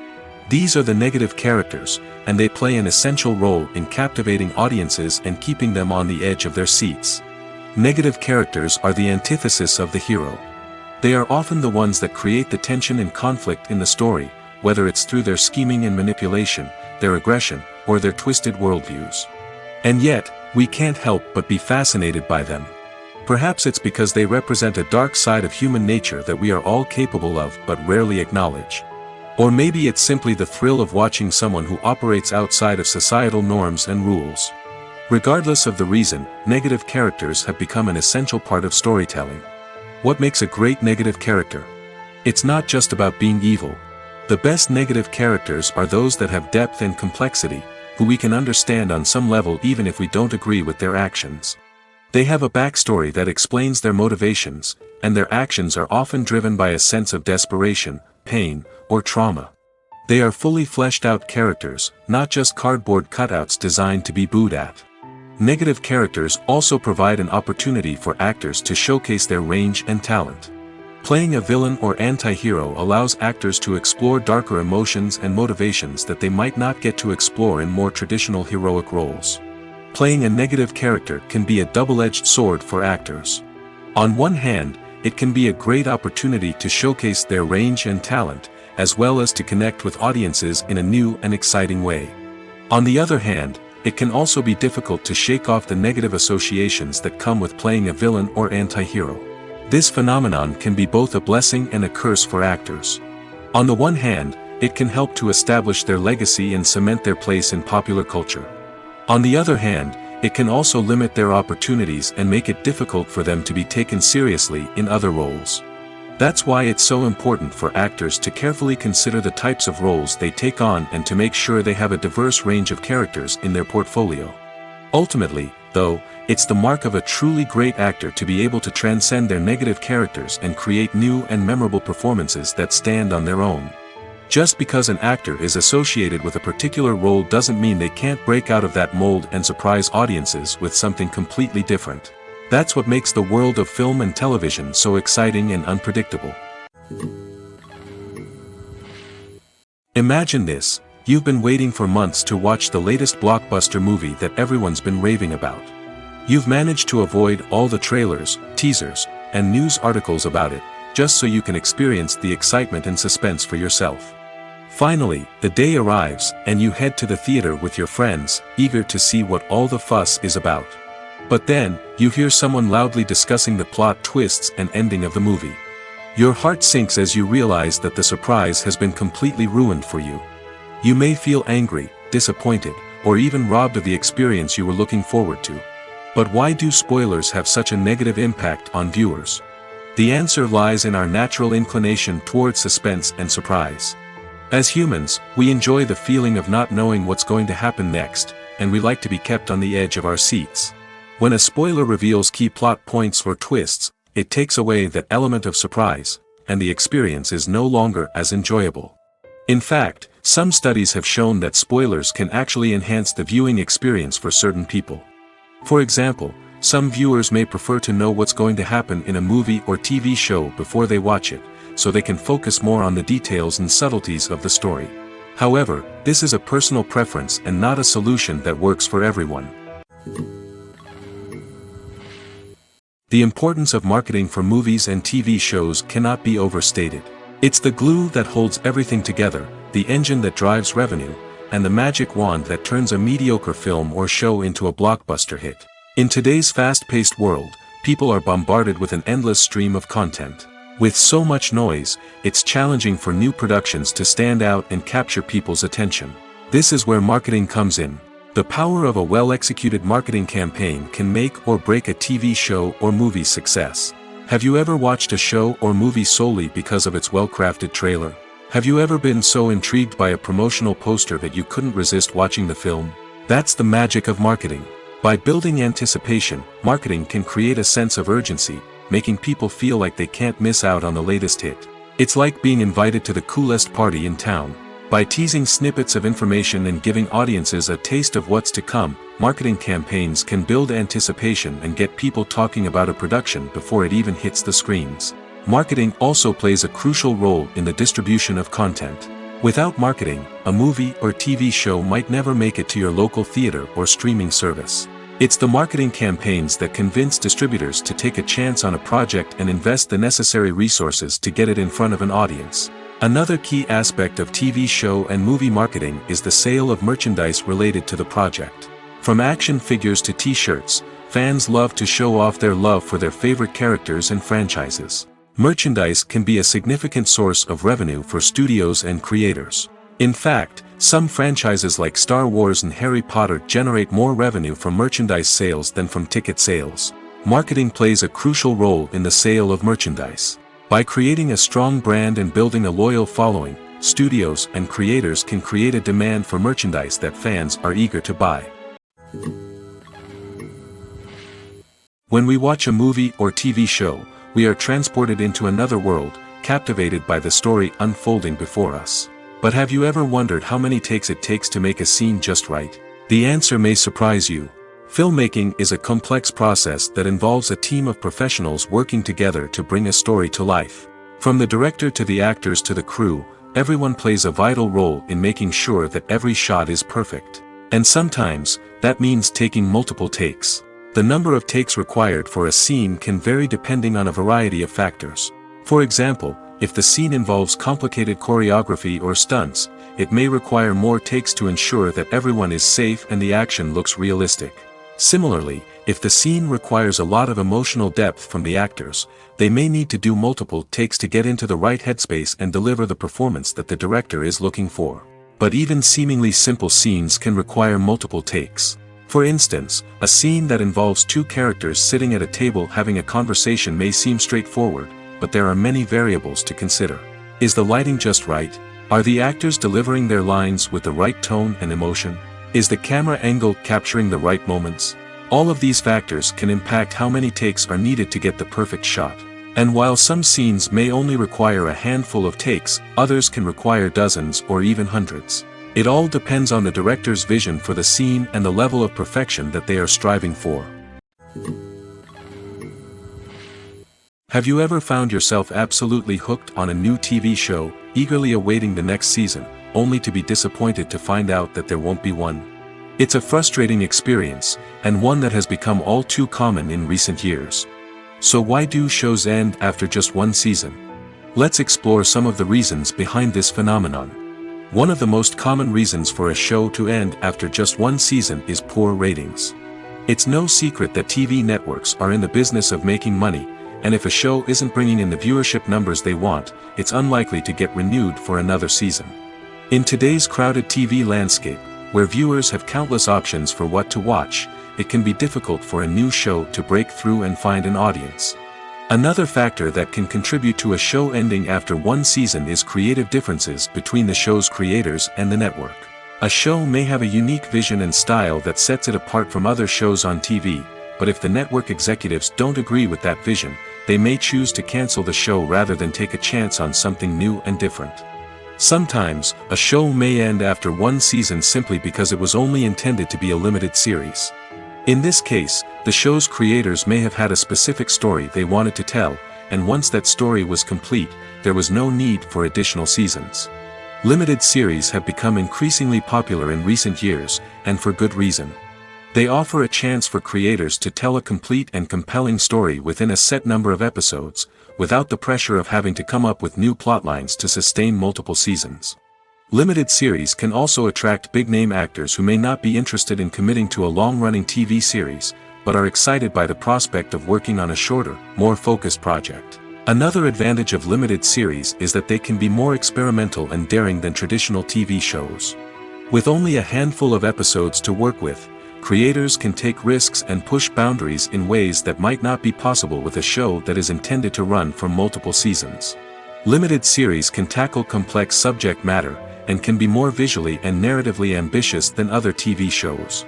These are the negative characters, and they play an essential role in captivating audiences and keeping them on the edge of their seats. Negative characters are the antithesis of the hero. They are often the ones that create the tension and conflict in the story, whether it's through their scheming and manipulation, their aggression, or their twisted worldviews. And yet, we can't help but be fascinated by them. Perhaps it's because they represent a dark side of human nature that we are all capable of but rarely acknowledge. Or maybe it's simply the thrill of watching someone who operates outside of societal norms and rules. Regardless of the reason, negative characters have become an essential part of storytelling. What makes a great negative character? It's not just about being evil. The best negative characters are those that have depth and complexity, who we can understand on some level even if we don't agree with their actions. They have a backstory that explains their motivations, and their actions are often driven by a sense of desperation, pain, or trauma. They are fully fleshed out characters, not just cardboard cutouts designed to be booed at. Negative characters also provide an opportunity for actors to showcase their range and talent. Playing a villain or anti-hero allows actors to explore darker emotions and motivations that they might not get to explore in more traditional heroic roles. Playing a negative character can be a double-edged sword for actors. On one hand, it can be a great opportunity to showcase their range and talent, as well as to connect with audiences in a new and exciting way. On the other hand, it can also be difficult to shake off the negative associations that come with playing a villain or anti-hero. This phenomenon can be both a blessing and a curse for actors. On the one hand, it can help to establish their legacy and cement their place in popular culture. On the other hand, it can also limit their opportunities and make it difficult for them to be taken seriously in other roles. That's why it's so important for actors to carefully consider the types of roles they take on and to make sure they have a diverse range of characters in their portfolio. Ultimately, though, it's the mark of a truly great actor to be able to transcend their negative characters and create new and memorable performances that stand on their own. Just because an actor is associated with a particular role doesn't mean they can't break out of that mold and surprise audiences with something completely different. That's what makes the world of film and television so exciting and unpredictable. Imagine this: you've been waiting for months to watch the latest blockbuster movie that everyone's been raving about. You've managed to avoid all the trailers, teasers, and news articles about it, just so you can experience the excitement and suspense for yourself. Finally, the day arrives, and you head to the theater with your friends, eager to see what all the fuss is about. But then, you hear someone loudly discussing the plot twists and ending of the movie. Your heart sinks as you realize that the surprise has been completely ruined for you. You may feel angry, disappointed, or even robbed of the experience you were looking forward to. But why do spoilers have such a negative impact on viewers? The answer lies in our natural inclination toward suspense and surprise. As humans, we enjoy the feeling of not knowing what's going to happen next, and we like to be kept on the edge of our seats. When a spoiler reveals key plot points or twists, it takes away that element of surprise, and the experience is no longer as enjoyable. In fact, some studies have shown that spoilers can actually enhance the viewing experience for certain people. For example, some viewers may prefer to know what's going to happen in a movie or TV show before they watch it, so they can focus more on the details and subtleties of the story. However, this is a personal preference and not a solution that works for everyone. The importance of marketing for movies and TV shows cannot be overstated. It's the glue that holds everything together, the engine that drives revenue, and the magic wand that turns a mediocre film or show into a blockbuster hit. In today's fast-paced world, people are bombarded with an endless stream of content. With so much noise, it's challenging for new productions to stand out and capture people's attention. This is where marketing comes in. The power of a well-executed marketing campaign can make or break a TV show or movie's success. Have you ever watched a show or movie solely because of its well-crafted trailer? Have you ever been so intrigued by a promotional poster that you couldn't resist watching the film? That's the magic of marketing. By building anticipation, marketing can create a sense of urgency, making people feel like they can't miss out on the latest hit. It's like being invited to the coolest party in town. By teasing snippets of information and giving audiences a taste of what's to come, marketing campaigns can build anticipation and get people talking about a production before it even hits the screens. Marketing also plays a crucial role in the distribution of content. Without marketing, a movie or TV show might never make it to your local theater or streaming service. It's the marketing campaigns that convince distributors to take a chance on a project and invest the necessary resources to get it in front of an audience. Another key aspect of TV show and movie marketing is the sale of merchandise related to the project. From action figures to t-shirts, fans love to show off their love for their favorite characters and franchises. Merchandise can be a significant source of revenue for studios and creators. In fact, some franchises like Star Wars and Harry Potter generate more revenue from merchandise sales than from ticket sales. Marketing plays a crucial role in the sale of merchandise. By creating a strong brand and building a loyal following, studios and creators can create a demand for merchandise that fans are eager to buy. When we watch a movie or TV show, we are transported into another world, captivated by the story unfolding before us. But have you ever wondered how many takes it takes to make a scene just right? The answer may surprise you. Filmmaking is a complex process that involves a team of professionals working together to bring a story to life. From the director to the actors to the crew, everyone plays a vital role in making sure that every shot is perfect. And sometimes, that means taking multiple takes. The number of takes required for a scene can vary depending on a variety of factors. For example, if the scene involves complicated choreography or stunts, it may require more takes to ensure that everyone is safe and the action looks realistic. Similarly, if the scene requires a lot of emotional depth from the actors, they may need to do multiple takes to get into the right headspace and deliver the performance that the director is looking for. But even seemingly simple scenes can require multiple takes. For instance, a scene that involves two characters sitting at a table having a conversation may seem straightforward, but there are many variables to consider. Is the lighting just right? Are the actors delivering their lines with the right tone and emotion? Is the camera angle capturing the right moments? All of these factors can impact how many takes are needed to get the perfect shot. And while some scenes may only require a handful of takes, others can require dozens or even hundreds. It all depends on the director's vision for the scene and the level of perfection that they are striving for. Have you ever found yourself absolutely hooked on a new TV show, eagerly awaiting the next season, only to be disappointed to find out that there won't be one? It's a frustrating experience, and one that has become all too common in recent years. So why do shows end after just one season? Let's explore some of the reasons behind this phenomenon. One of the most common reasons for a show to end after just one season is poor ratings. It's no secret that TV networks are in the business of making money, and if a show isn't bringing in the viewership numbers they want, it's unlikely to get renewed for another season. In today's crowded TV landscape, where viewers have countless options for what to watch, it can be difficult for a new show to break through and find an audience. Another factor that can contribute to a show ending after one season is creative differences between the show's creators and the network. A show may have a unique vision and style that sets it apart from other shows on TV, but if the network executives don't agree with that vision, they may choose to cancel the show rather than take a chance on something new and different. Sometimes, a show may end after one season simply because it was only intended to be a limited series. In this case, the show's creators may have had a specific story they wanted to tell, and once that story was complete, there was no need for additional seasons. Limited series have become increasingly popular in recent years, and for good reason. They offer a chance for creators to tell a complete and compelling story within a set number of episodes, without the pressure of having to come up with new plotlines to sustain multiple seasons. Limited series can also attract big-name actors who may not be interested in committing to a long-running TV series, but are excited by the prospect of working on a shorter, more focused project. Another advantage of limited series is that they can be more experimental and daring than traditional TV shows. With only a handful of episodes to work with, creators can take risks and push boundaries in ways that might not be possible with a show that is intended to run for multiple seasons. Limited series can tackle complex subject matter, and can be more visually and narratively ambitious than other TV shows.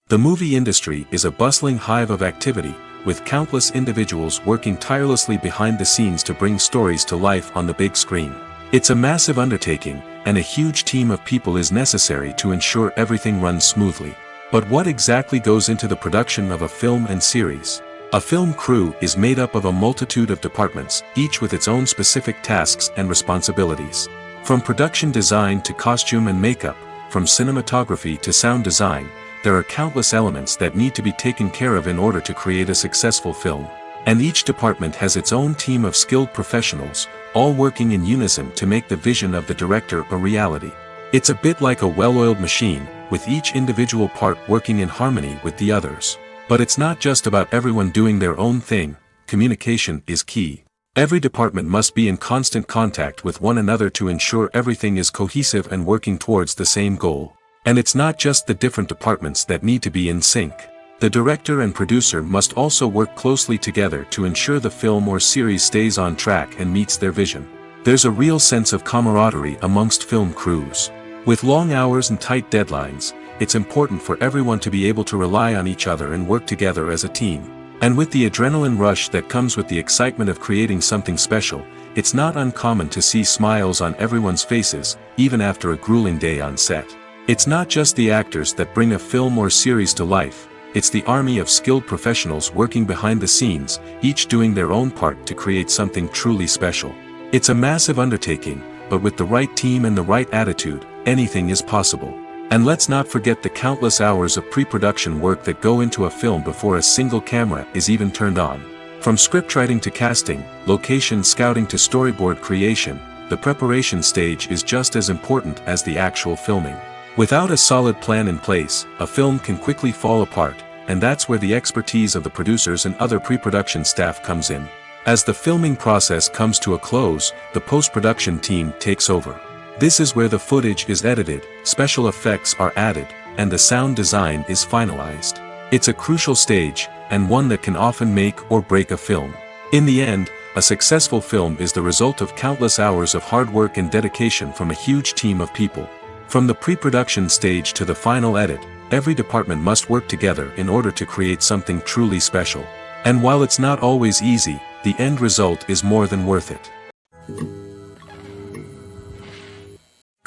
The movie industry is a bustling hive of activity, with countless individuals working tirelessly behind the scenes to bring stories to life on the big screen. It's a massive undertaking, and a huge team of people is necessary to ensure everything runs smoothly. But what exactly goes into the production of a film and series? A film crew is made up of a multitude of departments, each with its own specific tasks and responsibilities. From production design to costume and makeup, from cinematography to sound design, there are countless elements that need to be taken care of in order to create a successful film. And each department has its own team of skilled professionals, all working in unison to make the vision of the director a reality. It's a bit like a well-oiled machine, with each individual part working in harmony with the others. But it's not just about everyone doing their own thing. Communication is key. Every department must be in constant contact with one another to ensure everything is cohesive and working towards the same goal. And it's not just the different departments that need to be in sync. The director and producer must also work closely together to ensure the film or series stays on track and meets their vision. There's a real sense of camaraderie amongst film crews. With long hours and tight deadlines, it's important for everyone to be able to rely on each other and work together as a team. And with the adrenaline rush that comes with the excitement of creating something special, it's not uncommon to see smiles on everyone's faces, even after a grueling day on set. It's not just the actors that bring a film or series to life, it's the army of skilled professionals working behind the scenes, each doing their own part to create something truly special. It's a massive undertaking, but with the right team and the right attitude, anything is possible. And let's not forget the countless hours of pre-production work that go into a film before a single camera is even turned on. From scriptwriting to casting, location scouting to storyboard creation, the preparation stage is just as important as the actual filming. Without a solid plan in place, a film can quickly fall apart, and that's where the expertise of the producers and other pre-production staff comes in. As the filming process comes to a close, the post-production team takes over. This is where the footage is edited, special effects are added, and the sound design is finalized. It's a crucial stage, and one that can often make or break a film. In the end, a successful film is the result of countless hours of hard work and dedication from a huge team of people. From the pre-production stage to the final edit, every department must work together in order to create something truly special. And while it's not always easy, the end result is more than worth it.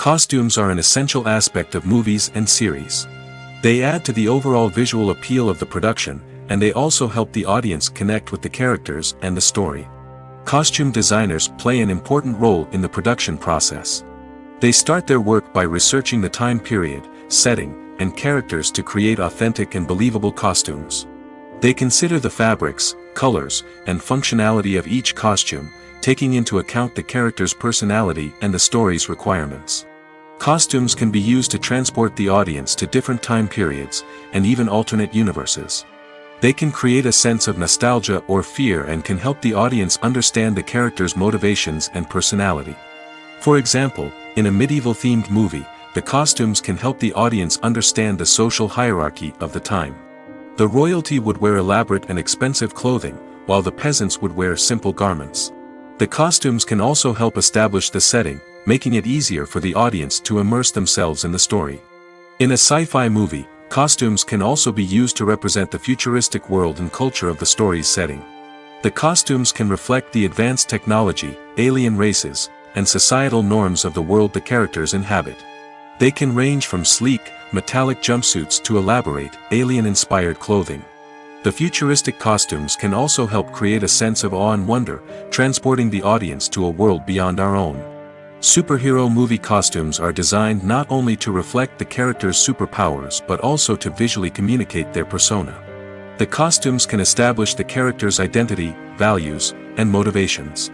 Costumes are an essential aspect of movies and series. They add to the overall visual appeal of the production, and they also help the audience connect with the characters and the story. Costume designers play an important role in the production process. They start their work by researching the time period, setting, and characters to create authentic and believable costumes. They consider the fabrics, colors, and functionality of each costume, taking into account the character's personality and the story's requirements. Costumes can be used to transport the audience to different time periods, and even alternate universes. They can create a sense of nostalgia or fear and can help the audience understand the character's motivations and personality. For example, in a medieval-themed movie, the costumes can help the audience understand the social hierarchy of the time. The royalty would wear elaborate and expensive clothing, while the peasants would wear simple garments. The costumes can also help establish the setting, making it easier for the audience to immerse themselves in the story. In a sci-fi movie, costumes can also be used to represent the futuristic world and culture of the story's setting. The costumes can reflect the advanced technology, alien races, and societal norms of the world the characters inhabit. They can range from sleek, metallic jumpsuits to elaborate, alien-inspired clothing. The futuristic costumes can also help create a sense of awe and wonder, transporting the audience to a world beyond our own. Superhero movie costumes are designed not only to reflect the character's superpowers but also to visually communicate their persona. The costumes can establish the character's identity, values, and motivations.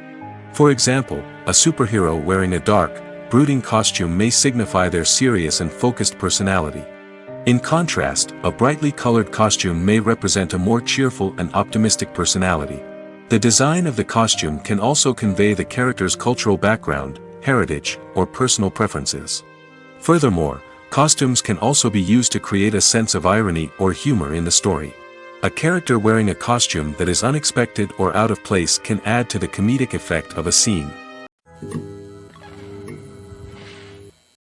For example, a superhero wearing a dark, brooding costume may signify their serious and focused personality. In contrast, a brightly colored costume may represent a more cheerful and optimistic personality. The design of the costume can also convey the character's cultural background, heritage, or personal preferences. Furthermore, costumes can also be used to create a sense of irony or humor in the story. A character wearing a costume that is unexpected or out of place can add to the comedic effect of a scene.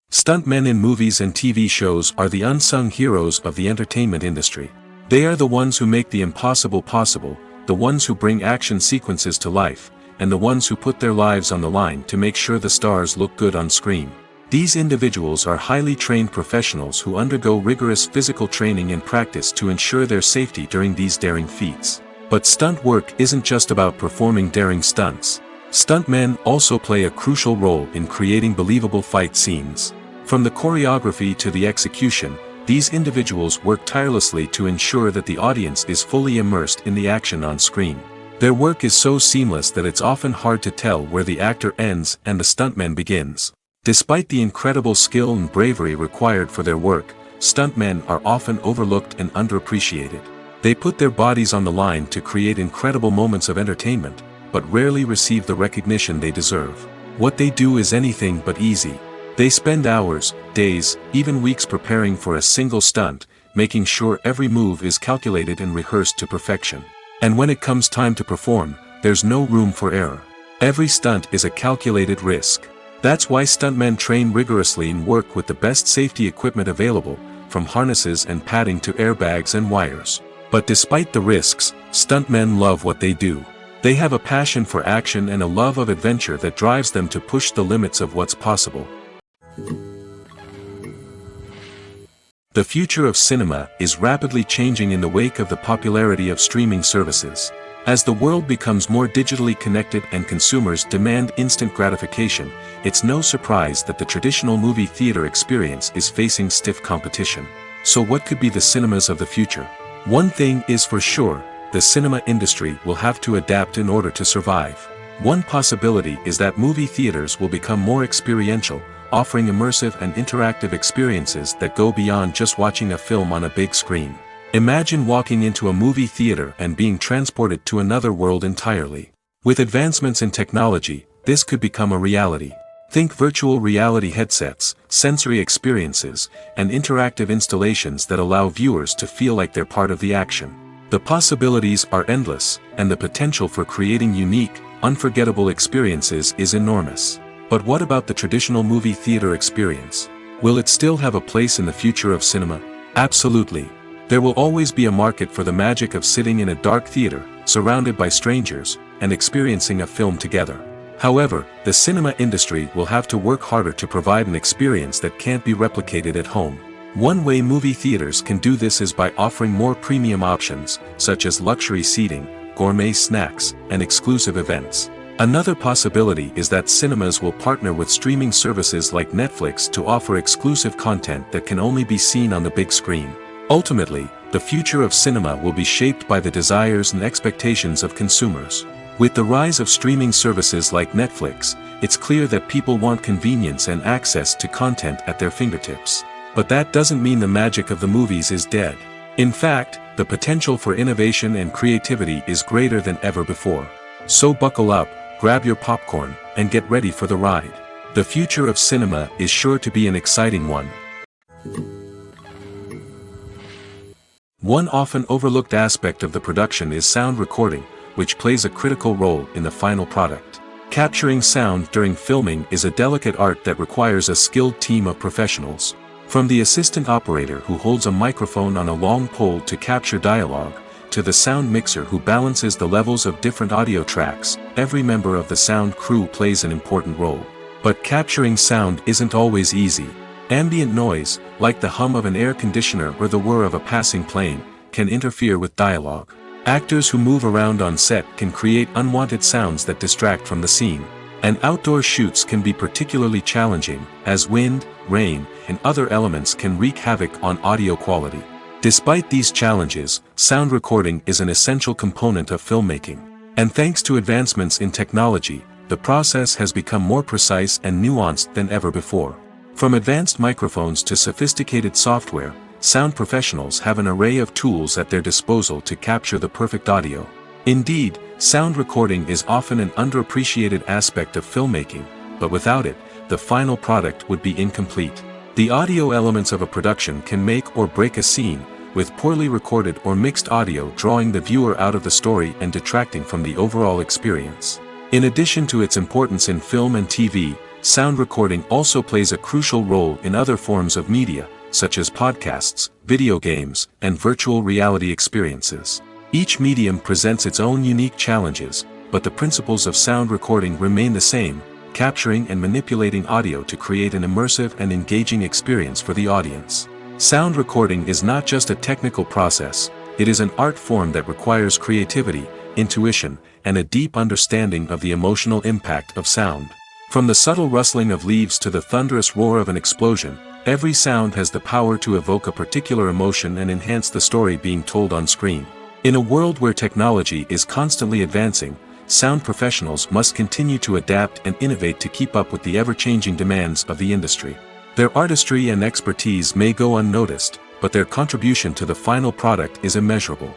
Stuntmen in movies and TV shows are the unsung heroes of the entertainment industry. They are the ones who make the impossible possible, the ones who bring action sequences to life, and the ones who put their lives on the line to make sure the stars look good on screen. These individuals are highly trained professionals who undergo rigorous physical training and practice to ensure their safety during these daring feats. But stunt work isn't just about performing daring stunts. Stuntmen also play a crucial role in creating believable fight scenes. From the choreography to the execution, these individuals work tirelessly to ensure that the audience is fully immersed in the action on screen. Their work is so seamless that it's often hard to tell where the actor ends and the stuntman begins. Despite the incredible skill and bravery required for their work, stuntmen are often overlooked and underappreciated. They put their bodies on the line to create incredible moments of entertainment, but rarely receive the recognition they deserve. What they do is anything but easy. They spend hours, days, even weeks preparing for a single stunt, making sure every move is calculated and rehearsed to perfection. And when it comes time to perform, there's no room for error. Every stunt is a calculated risk. That's why stuntmen train rigorously and work with the best safety equipment available, from harnesses and padding to airbags and wires. But despite the risks, stuntmen love what they do. They have a passion for action and a love of adventure that drives them to push the limits of what's possible. The future of cinema is rapidly changing in the wake of the popularity of streaming services. As the world becomes more digitally connected and consumers demand instant gratification, it's no surprise that the traditional movie theater experience is facing stiff competition. So what could be the cinemas of the future? One thing is for sure, the cinema industry will have to adapt in order to survive. One possibility is that movie theaters will become more experiential, offering immersive and interactive experiences that go beyond just watching a film on a big screen. Imagine walking into a movie theater and being transported to another world entirely. With advancements in technology, this could become a reality. Think virtual reality headsets, sensory experiences, and interactive installations that allow viewers to feel like they're part of the action. The possibilities are endless, and the potential for creating unique, unforgettable experiences is enormous. But what about the traditional movie theater experience? Will it still have a place in the future of cinema? Absolutely. There will always be a market for the magic of sitting in a dark theater, surrounded by strangers, and experiencing a film together. However, the cinema industry will have to work harder to provide an experience that can't be replicated at home. One way movie theaters can do this is by offering more premium options, such as luxury seating, gourmet snacks, and exclusive events. Another possibility is that cinemas will partner with streaming services like Netflix to offer exclusive content that can only be seen on the big screen. Ultimately, the future of cinema will be shaped by the desires and expectations of consumers. With the rise of streaming services like Netflix, it's clear that people want convenience and access to content at their fingertips. But that doesn't mean the magic of the movies is dead. In fact, the potential for innovation and creativity is greater than ever before. So buckle up, grab your popcorn, and get ready for the ride. The future of cinema is sure to be an exciting one. One often overlooked aspect of the production is sound recording, which plays a critical role in the final product. Capturing sound during filming is a delicate art that requires a skilled team of professionals. From the assistant operator who holds a microphone on a long pole to capture dialogue, to the sound mixer who balances the levels of different audio tracks, every member of the sound crew plays an important role. But capturing sound isn't always easy. Ambient noise, like the hum of an air conditioner or the whir of a passing plane, can interfere with dialogue. Actors who move around on set can create unwanted sounds that distract from the scene. And outdoor shoots can be particularly challenging, as wind, rain, and other elements can wreak havoc on audio quality. Despite these challenges, sound recording is an essential component of filmmaking. And thanks to advancements in technology, the process has become more precise and nuanced than ever before. From advanced microphones to sophisticated software, sound professionals have an array of tools at their disposal to capture the perfect audio. Indeed, sound recording is often an underappreciated aspect of filmmaking, but without it, the final product would be incomplete. The audio elements of a production can make or break a scene, with poorly recorded or mixed audio drawing the viewer out of the story and detracting from the overall experience. In addition to its importance in film and TV, sound recording also plays a crucial role in other forms of media, such as podcasts, video games, and virtual reality experiences. Each medium presents its own unique challenges, but the principles of sound recording remain the same, capturing and manipulating audio to create an immersive and engaging experience for the audience. Sound recording is not just a technical process, it is an art form that requires creativity, intuition, and a deep understanding of the emotional impact of sound. From the subtle rustling of leaves to the thunderous roar of an explosion, every sound has the power to evoke a particular emotion and enhance the story being told on screen. In a world where technology is constantly advancing, sound professionals must continue to adapt and innovate to keep up with the ever-changing demands of the industry. Their artistry and expertise may go unnoticed, but their contribution to the final product is immeasurable.